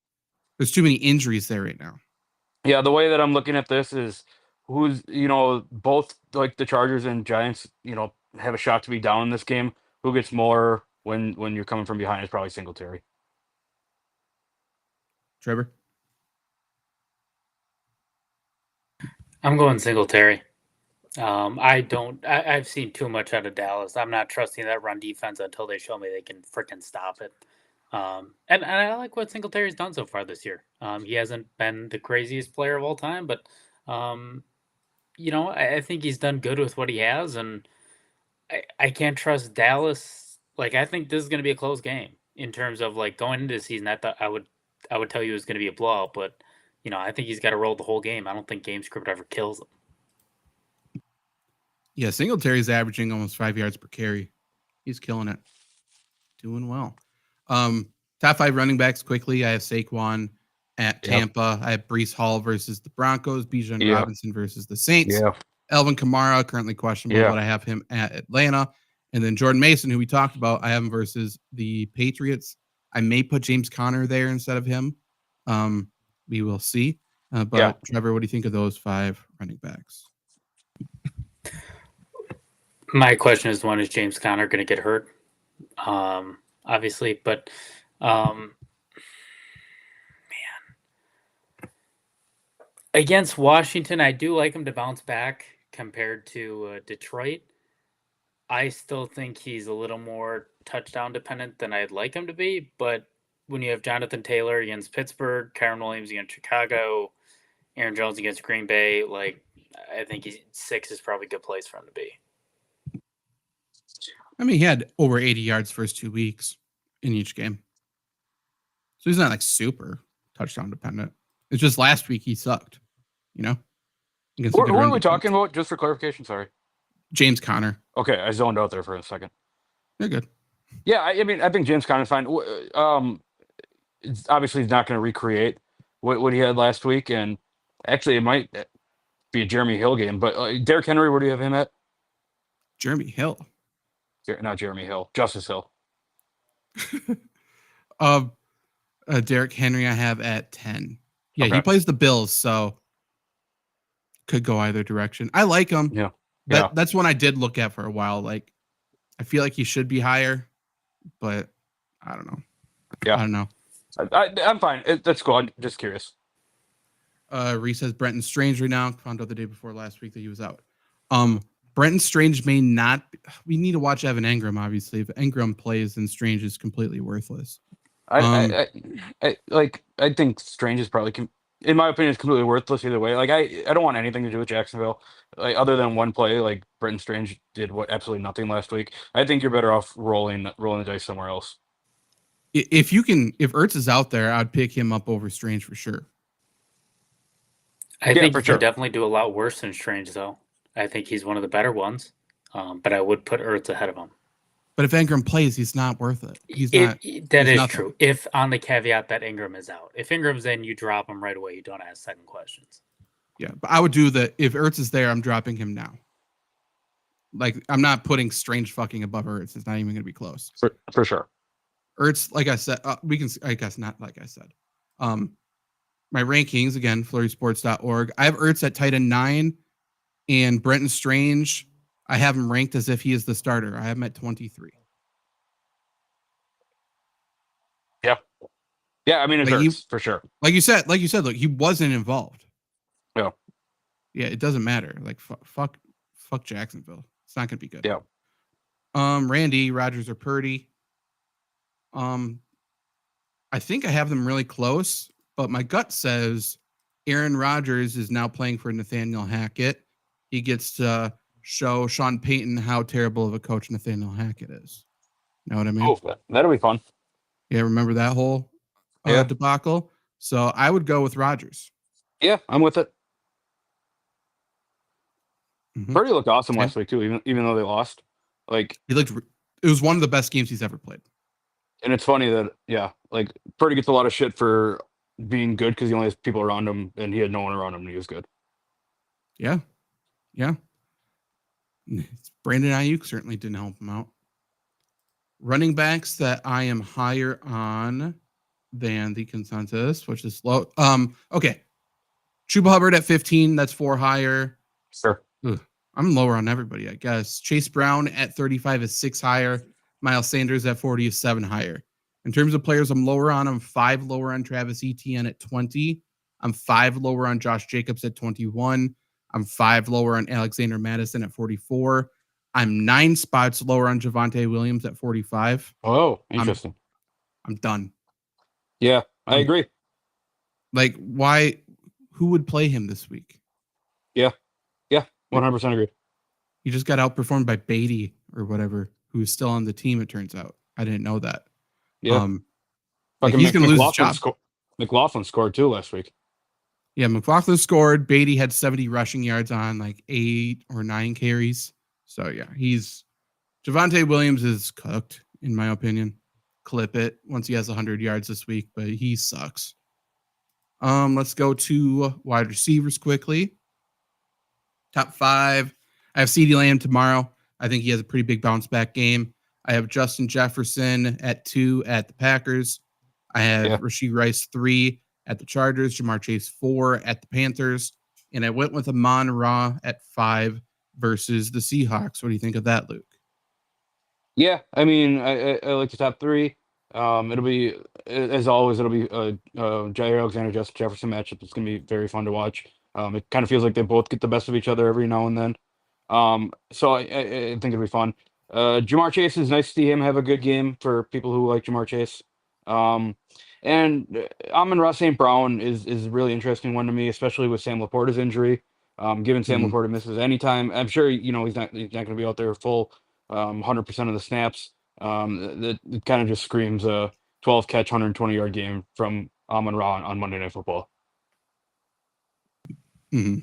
there's too many injuries there right now. Yeah, the way that I'm looking at this is who's, both like the Chargers and Giants, have a shot to be down in this game. Who gets more when you're coming from behind is probably Singletary. Trevor? I'm going Singletary. I've seen too much out of Dallas. I'm not trusting that run defense until they show me they can freaking stop it. And I like what Singletary's done so far this year. He hasn't been the craziest player of all time, but I think he's done good with what he has, and I can't trust Dallas. Like I think this is going to be a close game in terms of like going into the season. I thought I would tell you it was going to be a blowout, but I think he's got to roll the whole game. I don't think game script ever kills him. Yeah, Singletary's averaging almost 5 yards per carry. He's killing it. Doing well. Top 5 running backs quickly. I have Saquon at Tampa. I have Breece Hall versus the Broncos. Bijan Robinson versus the Saints. Yeah. Elvin Kamara, currently questionable, but I have him at Atlanta. And then Jordan Mason, who we talked about, I have him versus the Patriots. I may put James Conner there instead of him. We will see. Trevor, what do you think of those 5 running backs? My question is, when is James Conner going to get hurt? Obviously, but man, against Washington, I do like him to bounce back compared to Detroit. I still think he's a little more touchdown dependent than I'd like him to be, but when you have Jonathan Taylor against Pittsburgh, Kyren Williams against Chicago, Aaron Jones against Green Bay, I think 6 is probably a good place for him to be. I mean, he had over 80 yards first 2 weeks in each game. So he's not like super touchdown dependent. It's just last week he sucked, Who are we talking about? Just for clarification, sorry. James Conner. Okay, I zoned out there for a second. You're good. Yeah, I think James Conner's fine. It's obviously he's not going to recreate what he had last week, and actually it might be a Jeremy Hill game. But Derrick Henry, where do you have him at? Jeremy Hill. Not Jeremy Hill, Justice Hill. Derrick Henry I have at 10. Yeah, Okay. He plays the Bills, so could go either direction. I like him. Yeah. That's one I did look at for a while. Like, I feel like he should be higher, but I don't know. Yeah. I don't know. I'm fine. That's cool. I'm just curious. Reese says Brenton Strange right now. Found out the day before last week that he was out. Brenton Strange may not. We need to watch Evan Engram, obviously. If Engram plays, then Strange is completely worthless. I think Strange is probably, in my opinion, is completely worthless either way. Like I don't want anything to do with Jacksonville, like other than one play. Like Brenton Strange did absolutely nothing last week. I think you're better off rolling the dice somewhere else. If Ertz is out there, I'd pick him up over Strange for sure. I think you can definitely do a lot worse than Strange, though. I think he's one of the better ones, but I would put Ertz ahead of him. But if Engram plays, he's not worth it. That is true. If on the caveat that Ingram is out. If Ingram's in, you drop him right away. You don't ask second questions. Yeah, but I would do that. If Ertz is there, I'm dropping him now. Like, I'm not putting Strange fucking above Ertz. It's not even going to be close. For sure. Ertz, like I said, we can, I guess not like I said. My rankings, again, flurrysports.org. I have Ertz at tight end 9 and Brenton Strange. I have him ranked as if he is the starter. I have him at 23. Yeah. Yeah, I mean, it's Ertz, for sure. Like you said, look, he wasn't involved. Yeah. Yeah, it doesn't matter. Like, fuck Jacksonville. It's not going to be good. Yeah. Randy, Rodgers, or Purdy. I think I have them really close, but my gut says Aaron Rodgers is now playing for Nathaniel Hackett. He gets to show Sean Payton how terrible of a coach Nathaniel Hackett is. Know what I mean? Oh, that'll be fun. Yeah, remember that whole debacle? So I would go with Rodgers. Yeah, I'm with it. Mm-hmm. Purdy looked awesome last week too, even though they lost. Like it was one of the best games he's ever played. And it's funny that like Purdy gets a lot of shit for being good because he only has people around him, and he had no one around him, and he was good. Yeah. Brandon Ayuk certainly didn't help him out. Running backs that I am higher on than the consensus, which is low. Okay. Chuba Hubbard at 15, that's 4 higher. Sure. Ugh, I'm lower on everybody, I guess. Chase Brown at 35 is 6 higher. Miles Sanders at 40 is 7 higher. In terms of players I'm lower on, I'm 5 lower on Travis Etienne at 20. I'm 5 lower on Josh Jacobs at 21. I'm 5 lower on Alexander Madison at 44. I'm 9 spots lower on Javonte Williams at 45. Oh, interesting. I'm done. Yeah, I agree. Like, why? Who would play him this week? Yeah, 100% agree. He just got outperformed by Beatty or whatever, who's still on the team, it turns out. I didn't know that. Yeah. He's going to lose his job. McLaughlin scored too last week. Yeah, McLaughlin scored. Beatty had 70 rushing yards on like 8 or 9 carries. So, yeah, Javonte Williams is cooked, in my opinion. Clip it once he has 100 yards this week, but he sucks. Let's go to wide receivers quickly. Top 5. I have CeeDee Lamb tomorrow. I think he has a pretty big bounce back game. I have Justin Jefferson at 2 at the Packers. I have Rashee Rice 3 at the Chargers. Jamar Chase 4 at the Panthers. And I went with Amon-Ra at 5 versus the Seahawks. What do you think of that, Luke? Yeah, I mean, I like the top 3. It'll be, as always, it'll be Jair Alexander, Justin Jefferson matchup. It's going to be very fun to watch. It kind of feels like they both get the best of each other every now and then. So I think it'll be fun. Jamar Chase, is nice to see him have a good game for people who like Jamar Chase. And Amon-Ra St. Brown is a really interesting one to me, especially with Sam Laporta's injury. Given Sam Laporta misses any time, I'm sure he's not going to be out there full 100% of the snaps. It kind of just screams a 12 catch, 120-yard game from Amon-Ra on Monday Night Football. Mm-hmm.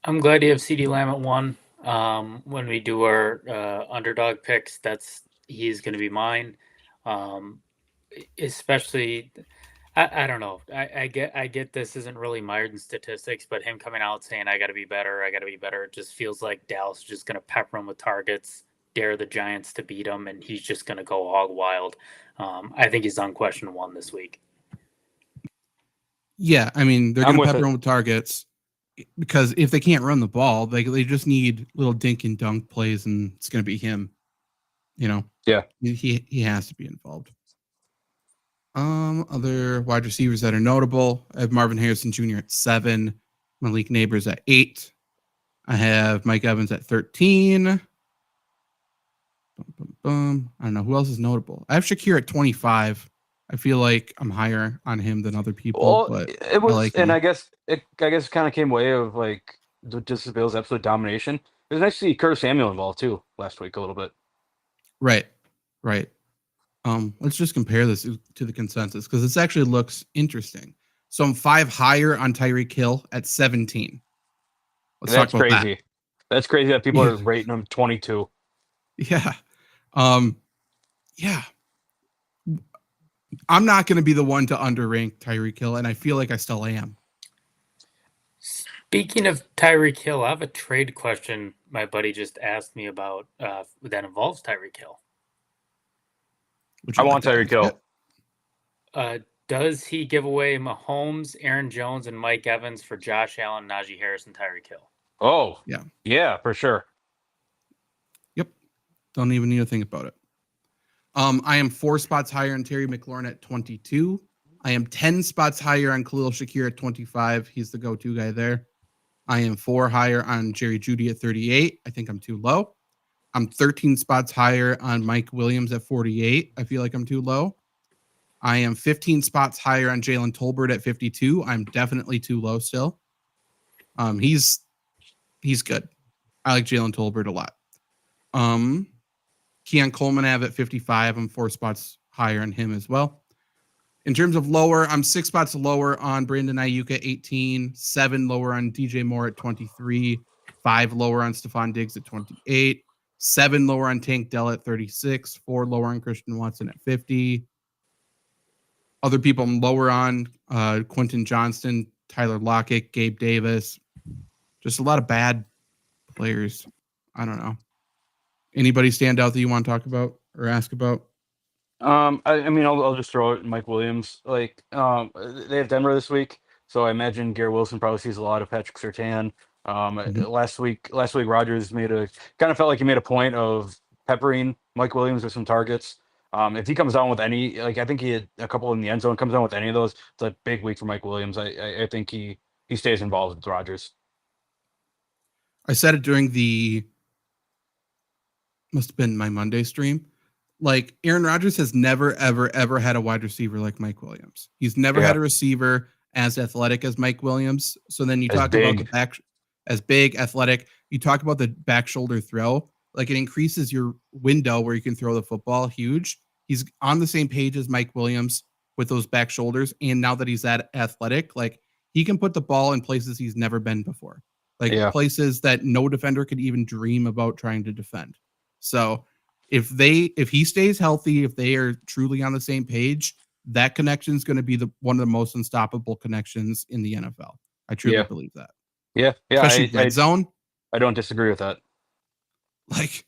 I'm glad you have CeeDee Lamb at 1. When we do our underdog picks, he's going to be mine. Especially, I don't know. I get this isn't really Myron statistics, but him coming out saying I got to be better, it just feels like Dallas is just going to pepper him with targets, dare the Giants to beat him, and he's just going to go hog wild. I think he's unquestioned 1 this week. Yeah, I mean, they're going to pepper him with targets because if they can't run the ball, they just need little dink and dunk plays, and it's going to be him. Yeah, he has to be involved. Other wide receivers that are notable: I have Marvin Harrison Jr. at 7, Malik Neighbors at 8, I have Mike Evans at 13. Bum, bum, bum. I don't know who else is notable. I have Shakir at 25. I feel like I'm higher on him than other people, Well, but it I was, like and him. I guess it kind of came way of like just the Bills' absolute domination. It was nice to see Curtis Samuel involved too last week a little bit. Right. Let's just compare this to the consensus because this actually looks interesting. So I'm 5 higher on Tyreek Hill at 17. Let's talk That's about that. crazy. That's crazy that people Yeah. are rating him 22. Yeah. Yeah. I'm not going to be the one to underrank Tyreek Hill, and I feel like I still am. Speaking of Tyreek Hill, I have a trade question my buddy just asked me about that involves Tyreek Hill. Would I you like want to Tyreek ask Hill. it? Does he give away Mahomes, Aaron Jones, and Mike Evans for Josh Allen, Najee Harris, and Tyreek Hill? Oh, Yeah. Yeah, for sure. Yep. Don't even need to think about it. I am 4 spots higher on Terry McLaurin at 22. I am 10 spots higher on Khalil Shakir at 25. He's the go-to guy there. I am 4 higher on Jerry Jeudy at 38. I think I'm too low. I'm 13 spots higher on Mike Williams at 48. I feel like I'm too low. I am 15 spots higher on Jalen Tolbert at 52. I'm definitely too low still. He's good. I like Jalen Tolbert a lot. Keon Coleman I have at 55. I'm 4 spots higher on him as well. In terms of lower, I'm 6 spots lower on Brandon Ayuk at 18, 7 lower on DJ Moore at 23, 5 lower on Stephon Diggs at 28, 7 lower on Tank Dell at 36, 4 lower on Christian Watson at 50. Other people I'm lower on, Quentin Johnston, Tyler Lockett, Gabe Davis. Just a lot of bad players. I don't know. Anybody stand out that you want to talk about or ask about? I mean, I'll just throw it Mike Williams. Like, they have Denver this week, so I imagine Garrett Wilson probably sees a lot of Patrick Surtain. Mhm. Last week, Rodgers kind of felt like he made a point of peppering Mike Williams with some targets. If he comes down with any, like I think he had a couple in the end zone, comes down with any of those, it's a big week for Mike Williams. I think he stays involved with Rodgers. I said it during the must have been my Monday stream. Like Aaron Rodgers has never, ever, ever had a wide receiver like Mike Williams. He's never had Yeah, a receiver as athletic as Mike Williams. So then you as talk about the big. back as big, athletic. You talk about the back shoulder throw. Like it increases your window where you can throw the football huge. He's on the same page as Mike Williams with those back shoulders. And now that he's that athletic, like he can put the ball in places he's never been before. Like Yeah, places that no defender could even dream about trying to defend. So if he stays healthy, if they are truly on the same page, that connection is going to be one of the most unstoppable connections in the NFL. I truly yeah, believe that, yeah. especially red zone. I don't disagree with that. Like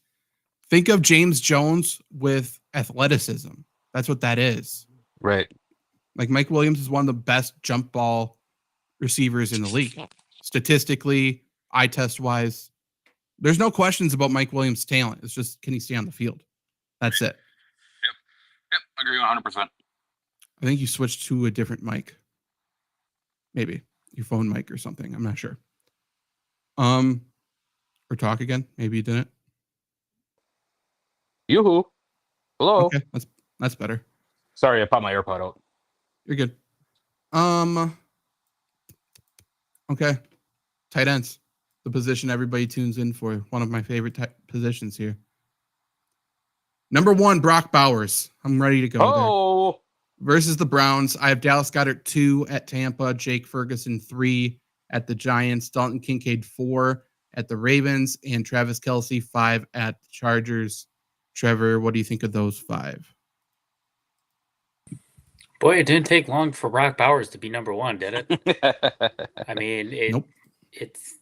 think of James Jones with athleticism. That's what that is. Right. Like Mike Williams is one of the best jump ball receivers in the league, statistically, eye test wise. There's no questions about Mike Williams' talent. It's just can he stay on the field? That's it. Yep. Agree 100%. I think you switched to a different mic. Maybe your phone mic or something. I'm not sure. Or talk again. Maybe you didn't. Yoo-hoo. Hello. Okay, that's better. Sorry, I popped my AirPod out. You're good. Okay. Tight ends. The position everybody tunes in for. One of my favorite positions here. Number 1, Brock Bowers. I'm ready to go there. Versus the Browns. I have Dallas Goedert 2 at Tampa, Jake Ferguson 3 at the Giants, Dalton Kincaid 4 at the Ravens, and Travis Kelce 5 at the Chargers. Trevor, what do you think of those 5? Boy, it didn't take long for Brock Bowers to be number 1, did it? I mean, Nope. It's.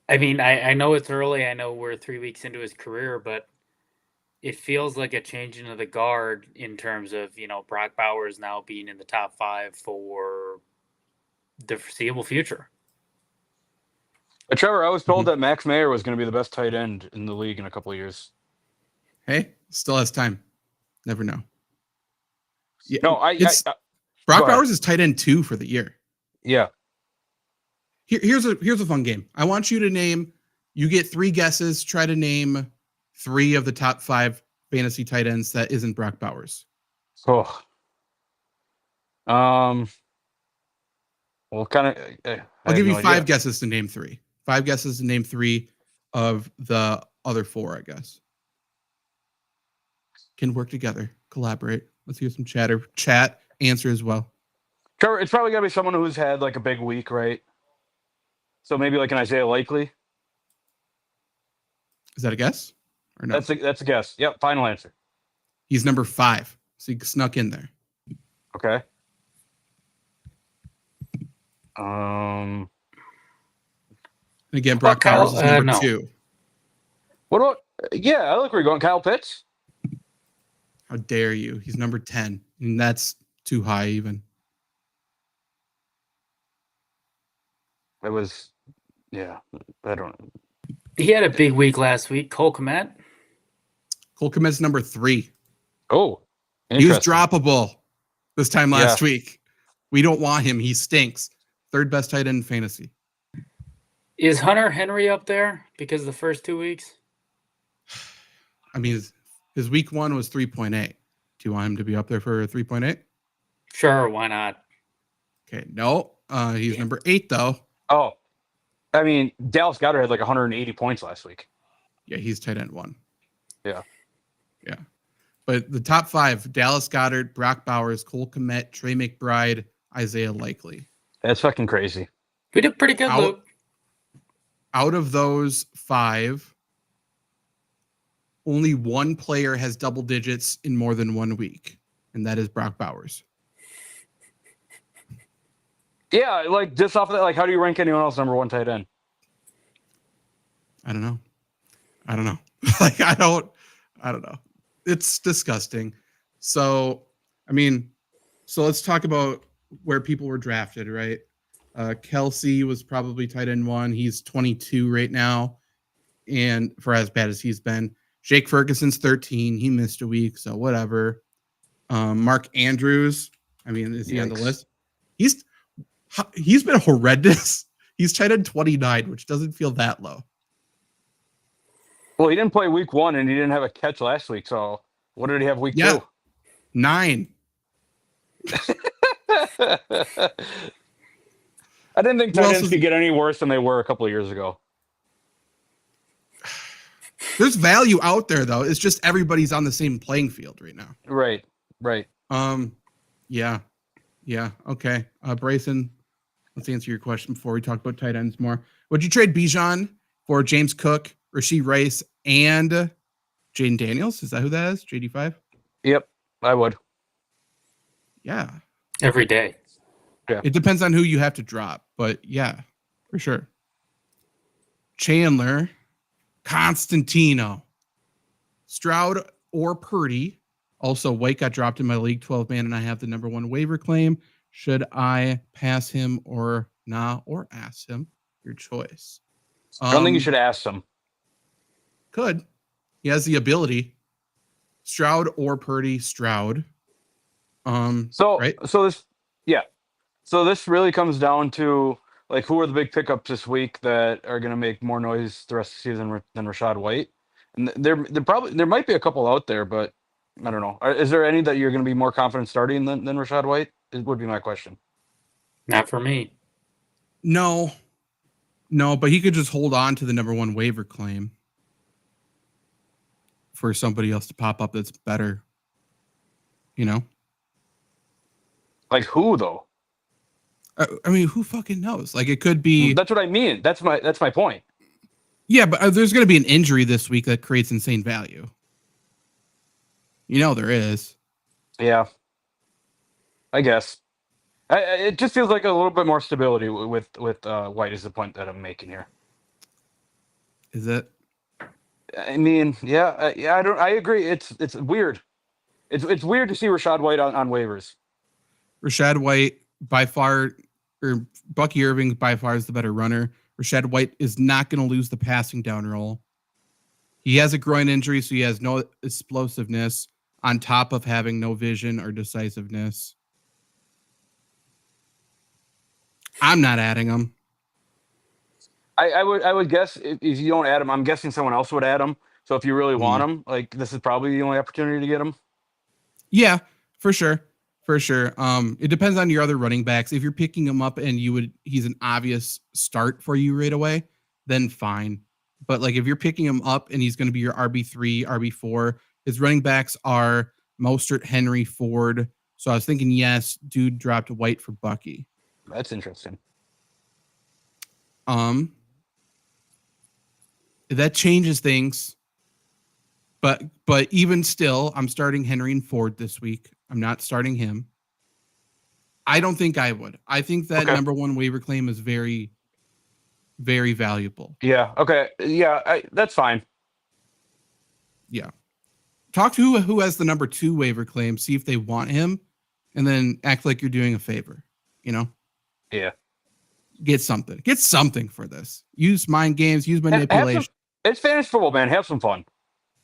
I mean, I know it's early. I know we're 3 weeks into his career, but it feels like a changing of the guard in terms of Brock Bowers now being in the top 5 for the foreseeable future. Trevor, I was told that Max Mayer was going to be the best tight end in the league in a couple of years. Hey, still has time. Never know. Yeah, no, Brock Bowers is tight end 2 for the year. Yeah. Here's a fun game. I want you to name You get 3 guesses. Try to name 3 of the top 5 fantasy tight ends that isn't Brock Bowers. Oh. Well, kind of. I'll give you 5 guesses to name 3. 5 guesses to name 3 of the other 4, I guess. Can work together, collaborate. Let's hear some chat answer as well. Trevor, it's probably got to be someone who's had like a big week, right? So maybe like an Isaiah Likely. Is that a guess or no? That's a guess. Yep, final answer. He's number 5, so he snuck in there. Okay. Again, Brock Bowers is number no. 2. What about? Yeah, I look where you're going. Kyle Pitts. How dare you? He's number 10, and that's too high even. It was, yeah. I don't know. He had a big week last week. Cole Kmet. Cole Kmet's number 3. Oh, he was droppable this time last Yeah. week. We don't want him. He stinks. 3rd best tight end in fantasy. Is Hunter Henry up there because of the first 2 weeks? I mean, his week 1 was 3.8. Do you want him to be up there for 3.8? Sure, why not? Okay, no. He's number 8 though. Oh, I mean, Dallas Goedert had like 180 points last week. Yeah, he's tight end 1. Yeah. Yeah. But the top 5, Dallas Goedert, Brock Bowers, Cole Kmet, Trey McBride, Isaiah Likely. That's fucking crazy. We did pretty good, Luke. Out of those 5, only 1 player has double digits in more than 1 week, and that is Brock Bowers. Yeah, like just off of that, like how do you rank anyone else number 1 tight end? I don't know. Like I don't know. It's disgusting. So, I mean, let's talk about where people were drafted, right? Kelsey was probably tight end 1. He's 22 right now, and for as bad as he's been. Jake Ferguson's 13. He missed a week, so whatever. Mark Andrews, I mean, is he on the list? He's been horrendous. He's tight end 29, which doesn't feel that low. Well, he didn't play week 1, and he didn't have a catch last week. So what did he have week 2? 9. I didn't think tight ends could get any worse than they were a couple of years ago. There's value out there, though. It's just everybody's on the same playing field right now. Right. Yeah. Okay. Bryson, let's answer your question before we talk about tight ends more. Would you trade Bijan for James Cook, Rashee Rice, and Jaden Daniels? Is that who that is? JD5? Yep, I would. Yeah. Every day. Yeah. It depends on who you have to drop, but yeah, for sure. Chandler, Constantino, Stroud, or Purdy. Also, White got dropped in my league 12-man, and I have the number 1 waiver claim. Should I pass him or not, or ask him? Your choice. I don't think you should ask him. Could. He has the ability. Stroud or Purdy. Stroud. Right? So this really comes down to like who are the big pickups this week that are going to make more noise the rest of the season than Rachaad White, and there might be a couple out there, but I don't know. Is there any that you're going to be more confident starting than Rachaad White? It would be my question. Not for me. No, but he could just hold on to the number 1 waiver claim for somebody else to pop up that's better. You know? Like who though? I mean, who fucking knows? Like it could be. That's what I mean. That's my point. Yeah, but there's going to be an injury this week that creates insane value. You know there is. Yeah. I guess. It just feels like a little bit more stability with White is the point that I'm making here. Is it? I mean, yeah. I agree. It's weird. It's weird to see Rachaad White on waivers. Rachaad White by far, or Bucky Irving by far is the better runner. Rachaad White is not going to lose the passing down role. He has a groin injury, so he has no explosiveness on top of having no vision or decisiveness. I'm not adding him. I would guess if you don't add him, I'm guessing someone else would add him. So if you really want him, like this is probably the only opportunity to get him. Yeah, for sure. For sure. It depends on your other running backs. If you're picking him up and he's an obvious start for you right away, then fine. But like if you're picking him up and he's going to be your RB3, RB4, his running backs are Mostert, Henry, Ford. So I was thinking, yes, dude dropped White for Bucky. That's interesting. That changes things. But even still, I'm starting Henry and Ford this week. I'm not starting him. I don't think I would. I think that number one waiver claim is very, very valuable. Yeah. Okay. Yeah. That's fine. Yeah. Talk to who has the number two waiver claim, see if they want him, and then act like you're doing a favor. You know? Yeah. Get something. Get something for this. Use mind games. Use manipulation. It's fantasy football, man. Have some fun.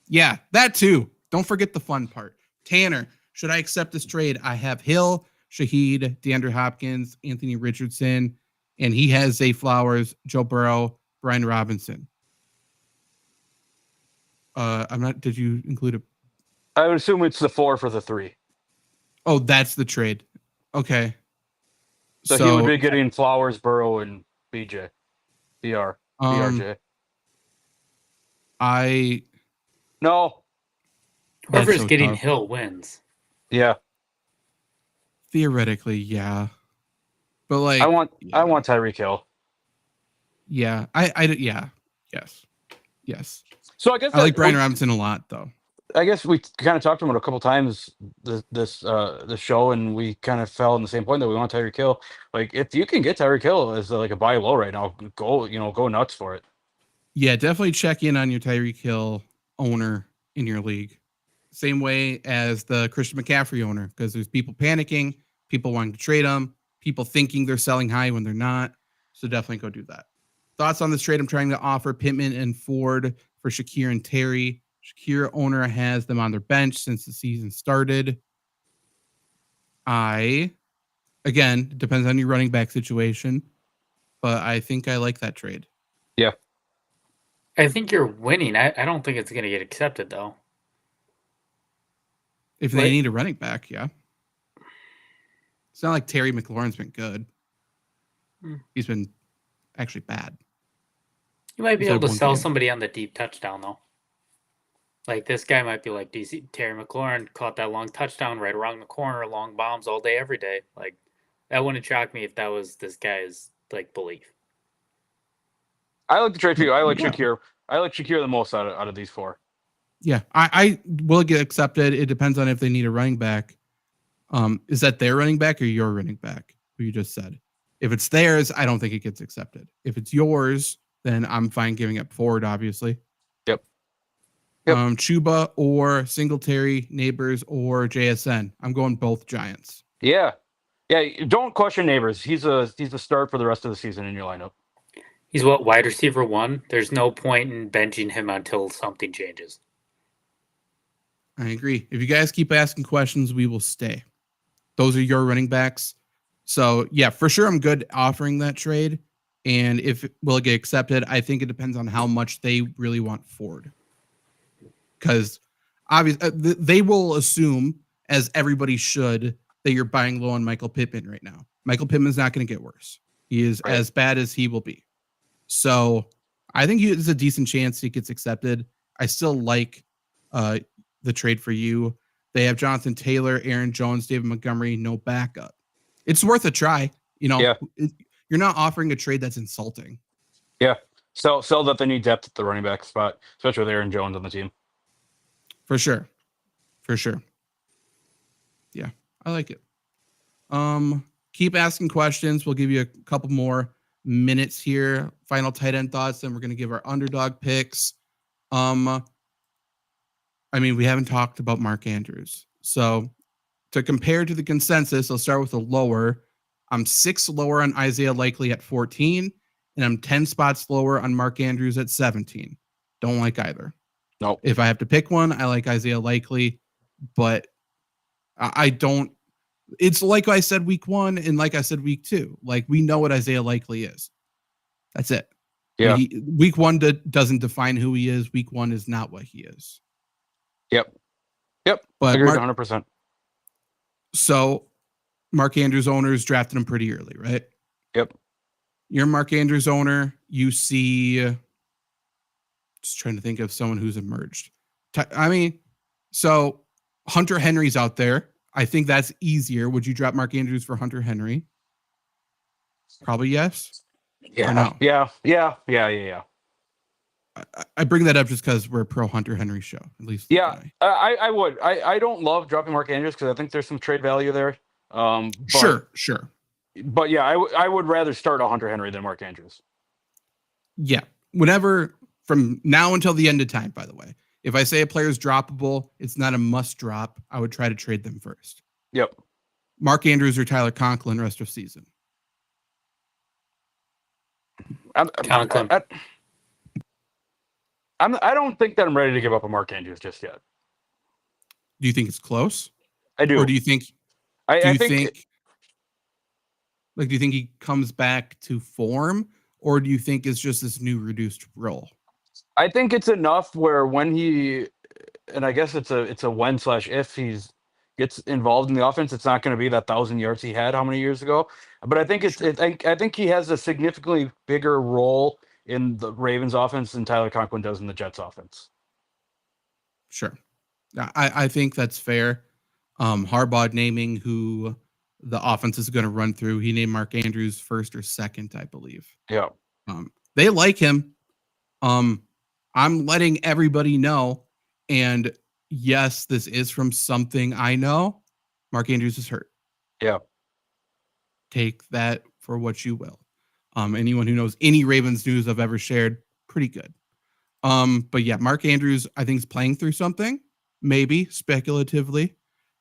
Yeah, that too. Don't forget the fun part. Tanner, should I accept this trade? I have Hill, Shaheed, DeAndre Hopkins, Anthony Richardson, and he has Zay Flowers, Joe Burrow, Brian Robinson. Did you include a? I would assume it's the 4 for the 3. Oh, that's the trade. Okay. So he would be getting Flowers, Burrow, and BJ. BRJ. No. Whoever's getting Hill wins. Yeah. Theoretically, yeah. But like I want Tyreek Hill. Yeah. Yes. So I guess I like Brian Robinson a lot though. I guess we kind of talked to him a couple times this show, and we kind of fell in the same point that we want Tyreek Hill. Like if you can get Tyreek Hill as like a buy low right now, go nuts for it. Yeah, definitely check in on your Tyreek Hill owner in your league. Same way as the Christian McCaffrey owner, because there's people panicking, people wanting to trade them, people thinking they're selling high when they're not. So definitely go do that. Thoughts on this trade? I'm trying to offer Pittman and Ford for Shakir and Terry. Shakir owner has them on their bench since the season started. Again, it depends on your running back situation, but I think I like that trade. Yeah. I think you're winning. I don't think it's going to get accepted, though. If they need a running back, yeah. It's not like Terry McLaurin's been good. He's been actually bad. You might be able to sell somebody on the deep touchdown, though. Like, this guy might be like Terry McLaurin caught that long touchdown right around the corner, long bombs all day, every day. Like, that wouldn't shock me if that was this guy's, like, belief. I like the trade for you. I like Shakir. I like Shakir the most out of these 4. Yeah, I will get accepted. It depends on if they need a running back. Is that their running back or your running back? Who you just said? If it's theirs, I don't think it gets accepted. If it's yours, then I'm fine giving up Ford, obviously. Yep. Chuba or Singletary, Neighbors or JSN. I'm going both Giants. Yeah. Don't question Neighbors. He's a start for the rest of the season in your lineup. He's wide receiver 1. There's no point in benching him until something changes. I agree. If you guys keep asking questions, we will stay. Those are your running backs. So yeah, for sure, I'm good offering that trade. And if it will get accepted, I think it depends on how much they really want Ford. Because obviously, they will assume, as everybody should, that you're buying low on Michael Pittman right now. Michael Pittman's not going to get worse. He is as bad as he will be. So I think there's a decent chance he gets accepted. I still like the trade for you. They have Jonathan Taylor, Aaron Jones, David Montgomery, no backup. It's worth a try. You're not offering a trade that's insulting. Yeah. Sell that they need depth at the running back spot, especially with Aaron Jones on the team. For sure. Yeah, I like it. Keep asking questions. We'll give you a couple more minutes here. Final tight end thoughts, then we're going to give our underdog picks. We haven't talked about Mark Andrews. So to compare to the consensus, I'll start with a lower. I'm 6 lower on Isaiah Likely at 14, and I'm 10 spots lower on Mark Andrews at 17. Don't like either. No. If I have to pick one, I like Isaiah Likely, but I don't. It's like I said week 1 and like I said week 2. Like, we know what Isaiah Likely is. That's it. Yeah. Week 1 doesn't define who he is. Week 1 is not what he is. Yep. But Agreed 100%. So Mark Andrews owners drafted him pretty early, right? Yep. You're Mark Andrews owner. You see, just trying to think of someone who's emerged. I mean, so Hunter Henry's out there. I think that's easier. Would you drop Mark Andrews for Hunter Henry? Probably yes. Yeah. Or no? Yeah. I bring that up just because we're a pro Hunter Henry show. At least. Yeah, I would. I don't love dropping Mark Andrews because I think there's some trade value there. Sure. But yeah, I would rather start a Hunter Henry than Mark Andrews. Yeah. Whenever, from now until the end of time, by the way, if I say a player's droppable, it's not a must drop. I would try to trade them first. Yep. Mark Andrews or Tyler Conklin rest of season. Conklin. I don't think that I'm ready to give up a Mark Andrews just yet. Do you think it's close? I do. Or do you think? I think do you think he comes back to form, or do you think it's just this new reduced role? I think it's enough where when he, and I guess it's a when/if he's gets involved in the offense, it's not going to be that 1,000 yards he had how many years ago. But I think I think he has a significantly bigger role in the Ravens offense than Tyler Conklin does in the Jets offense. Sure. I think that's fair. Harbaugh naming who the offense is going to run through. He named Mark Andrews first or second, I believe. Yeah. They like him. I'm letting everybody know. And yes, this is from something I know. Mark Andrews is hurt. Yeah. Take that for what you will. Anyone who knows any Ravens news I've ever shared, pretty good. But yeah, Mark Andrews, I think, is playing through something, maybe speculatively.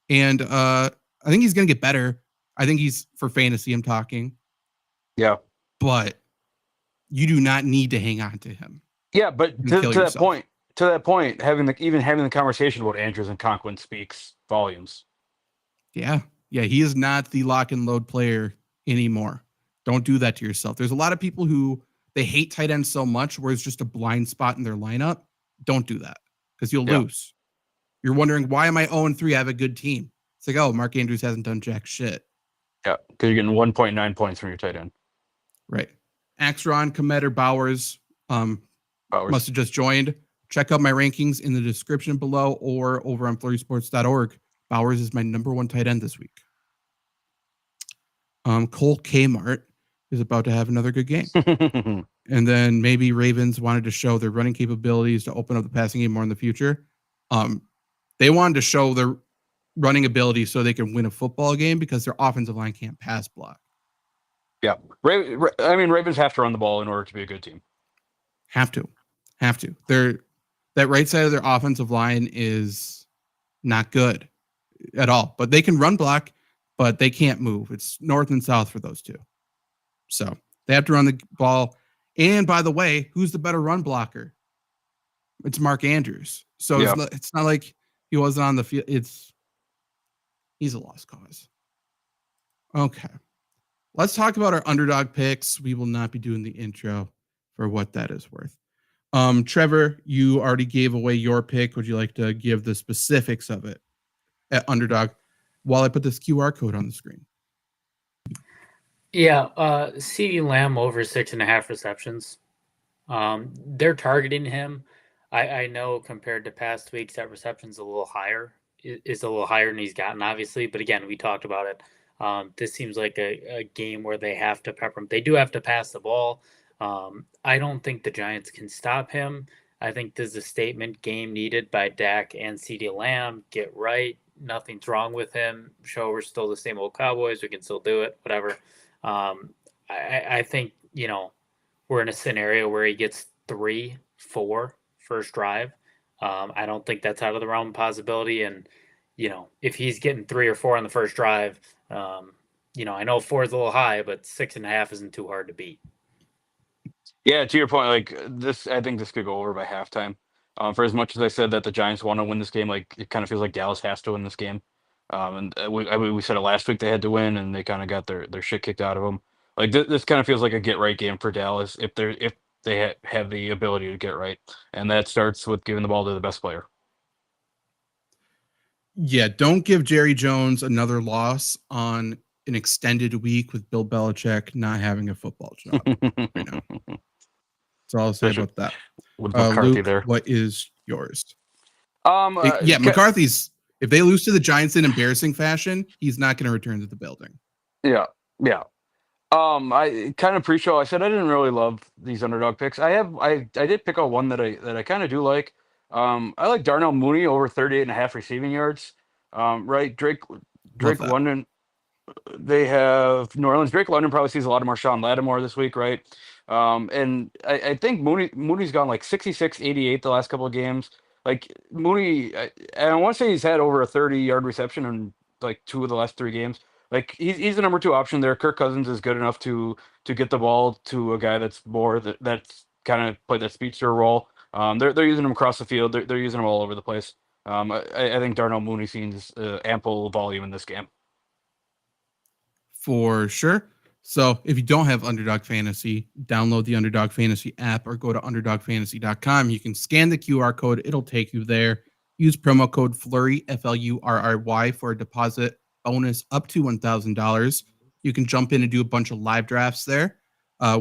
And I think he's going to get better. I think he's, for fantasy, I'm talking. Yeah. But you do not need to hang on to him. Yeah, but to that point, having the conversation about Andrews and Conklin speaks volumes. Yeah, he is not the lock and load player anymore. Don't do that to yourself. There's a lot of people who they hate tight ends so much where it's just a blind spot in their lineup. Don't do that because you'll lose. You're wondering, why am I 0-3? I have a good team. It's like, oh, Mark Andrews hasn't done jack shit. Yeah, because you're getting 1.9 points from your tight end. Right. Axron, Komet, or Bowers must have just joined. Check out my rankings in the description below or over on FLURRYSports.org. Bowers is my number 1 tight end this week. Cole Kmart is about to have another good game. And then maybe Ravens wanted to show their running capabilities to open up the passing game more in the future. They wanted to show their running ability so they can win a football game because their offensive line can't pass block. Yeah. I mean, Ravens have to run the ball in order to be a good team. Have to. That right side of their offensive line is not good at all. But they can run block, but they can't move. It's north and south for those two. So they have to run the ball. And by the way, who's the better run blocker? It's Mark Andrews. So it's not like he wasn't on the field. He's a lost cause. Okay. Let's talk about our underdog picks. We will not be doing the intro for what that is worth. Trevor, you already gave away your pick. Would you like to give the specifics of it at underdog while I put this QR code on the screen? Yeah, CeeDee Lamb over 6.5 receptions. They're targeting him. I know compared to past weeks that reception's a little higher. Is a little higher than he's gotten, obviously. But again, we talked about it. This seems like a game where they have to pepper him. They do have to pass the ball. I don't think the Giants can stop him. I think this is a statement game needed by Dak and CeeDee Lamb. Get right. Nothing's wrong with him. Show we're still the same old Cowboys. We can still do it. Whatever. I think, we're in a scenario where he gets 3-4 first drive. I don't think that's out of the realm of possibility. And, if he's getting 3 or 4 on the first drive, I know 4 is a little high, but 6.5 isn't too hard to beat. Yeah, to your point, like I think this could go over by halftime. For as much as I said that the Giants want to win this game, like it kind of feels like Dallas has to win this game. And we said it last week they had to win, and they kind of got their shit kicked out of them. Like this kind of feels like a get right game for Dallas. If they have the ability to get right, and that starts with giving the ball to the best player. Yeah, don't give Jerry Jones another loss on an extended week with Bill Belichick not having a football job right now. That's all I'll say about that. With McCarthy Luke, there. what is yours? Yeah, McCarthy's, if they lose to the Giants in embarrassing fashion, he's not going to return to the building. Yeah. I kind of pre-show, I said I didn't really love these underdog picks. I did pick out one that I kind of do like. I like Darnell Mooney over 38.5 receiving yards. Right, Drake Love that. London. They have New Orleans. Drake London probably sees a lot of Marshawn Lattimore this week, right? And I think Mooney's gone like 66, 88 the last couple of games. Like Mooney, I want to say he's had over a 30-yard reception in like 2 of the last 3 games. Like he's the number 2 option there. Kirk Cousins is good enough to get the ball to a guy that's that's kind of played that speedster role. They're using him across the field. They're using him all over the place. I think Darnell Mooney sees ample volume in this game. For sure. So if you don't have Underdog Fantasy, download the Underdog Fantasy app or go to underdogfantasy.com. You can scan the QR code. It'll take you there. Use promo code FLURRY, FLURRY, for a deposit bonus up to $1,000. You can jump in and do a bunch of live drafts there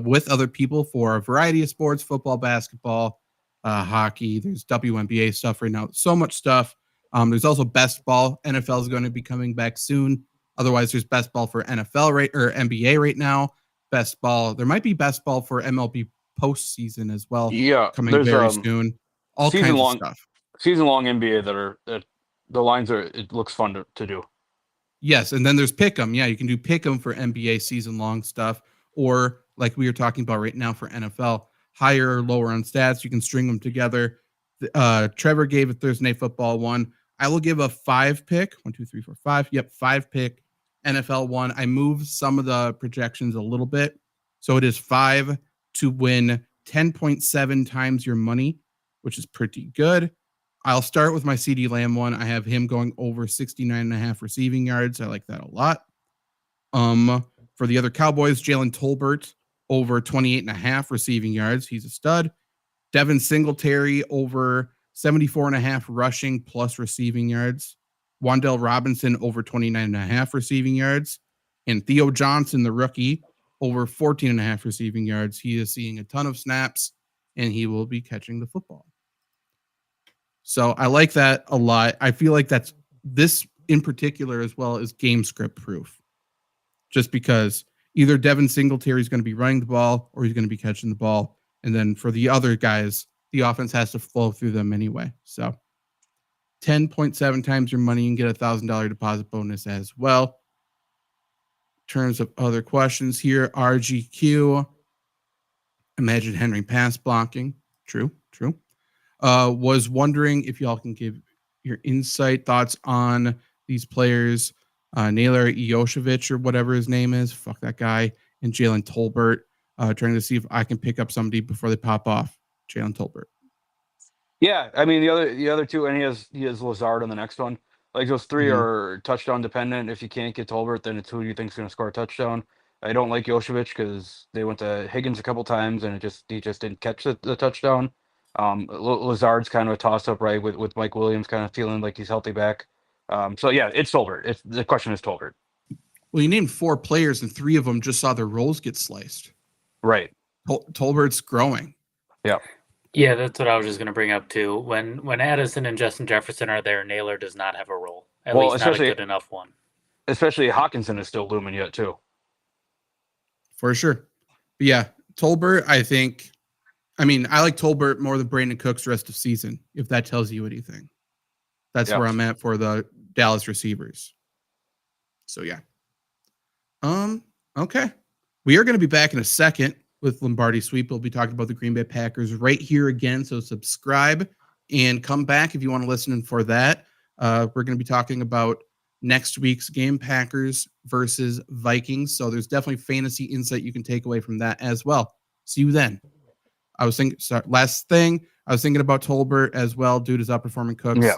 with other people for a variety of sports, football, basketball, hockey. There's WNBA stuff right now. So much stuff. There's also best ball. NFL is going to be coming back soon. Otherwise, there's best ball for NFL or NBA right now. Best ball. There might be best ball for MLB postseason as well. Yeah, coming very soon. All kinds of stuff. Season-long NBA that the lines are. It looks fun to do. Yes, and then there's Pick'em. Yeah, you can do Pick'em for NBA season-long stuff, or like we were talking about right now for NFL, higher or lower on stats. You can string them together. Trevor gave a Thursday Night Football one. I will give a 5-pick. 1, 2, 3, 4, 5. Yep, 5-pick NFL one. I moved some of the projections a little bit. So it is 5 to win 10.7 times your money, which is pretty good. I'll start with my CeeDee Lamb one. I have him going over 69.5 receiving yards. I like that a lot. For the other Cowboys, Jalen Tolbert over 28.5 receiving yards. He's a stud. Devin Singletary over 74.5 rushing plus receiving yards. Wan'Dale Robinson over 29.5 receiving yards. And Theo Johnson, the rookie, over 14.5 receiving yards. He is seeing a ton of snaps, and he will be catching the football. So I like that a lot. I feel like this in particular as well is game script proof. Just because either Devin Singletary is going to be running the ball or he's going to be catching the ball. And then for the other guys, the offense has to flow through them anyway. So 10.7 times your money, you can get $1,000 deposit bonus as well. In terms of other questions here, RGQ, Imagine Henry pass blocking. True. Was wondering if y'all can give your insight, thoughts on these players, Naylor Iosevich or whatever his name is. Fuck that guy. And Jalen Tolbert. Trying to see if I can pick up somebody before they pop off. Jalen Tolbert. Yeah, I mean the other two, and he has Lazard on the next one. Like those 3 are touchdown dependent. If you can't get Tolbert, then it's who you think is going to score a touchdown. I don't like Iosevich because they went to Higgins a couple times and he just didn't catch the touchdown. Lazard's kind of a toss up, right? With Mike Williams kind of feeling like he's healthy back. So yeah, it's Tolbert. The question is Tolbert. Well, you named 4 players and 3 of them just saw their roles get sliced. Right. Tolbert's growing. Yeah. Yeah, that's what I was just going to bring up too. When Addison and Justin Jefferson are there, Naylor does not have a role. At least not a good enough one. Especially Hawkinson is still looming yet too. For sure. But yeah, Tolbert, I like Tolbert more than Brandon Cooks the rest of season, if that tells you anything. That's where I'm at for the Dallas receivers. So yeah. Okay. We are going to be back in a second with Lombardi Sweep. We'll be talking about the Green Bay Packers right here again. So subscribe and come back if you want to listen in for that. We're going to be talking about next week's game, Packers versus Vikings. So there's definitely fantasy insight you can take away from that as well. See you then. Last thing, I was thinking about Tolbert as well. Dude is outperforming Cooks. Yeah.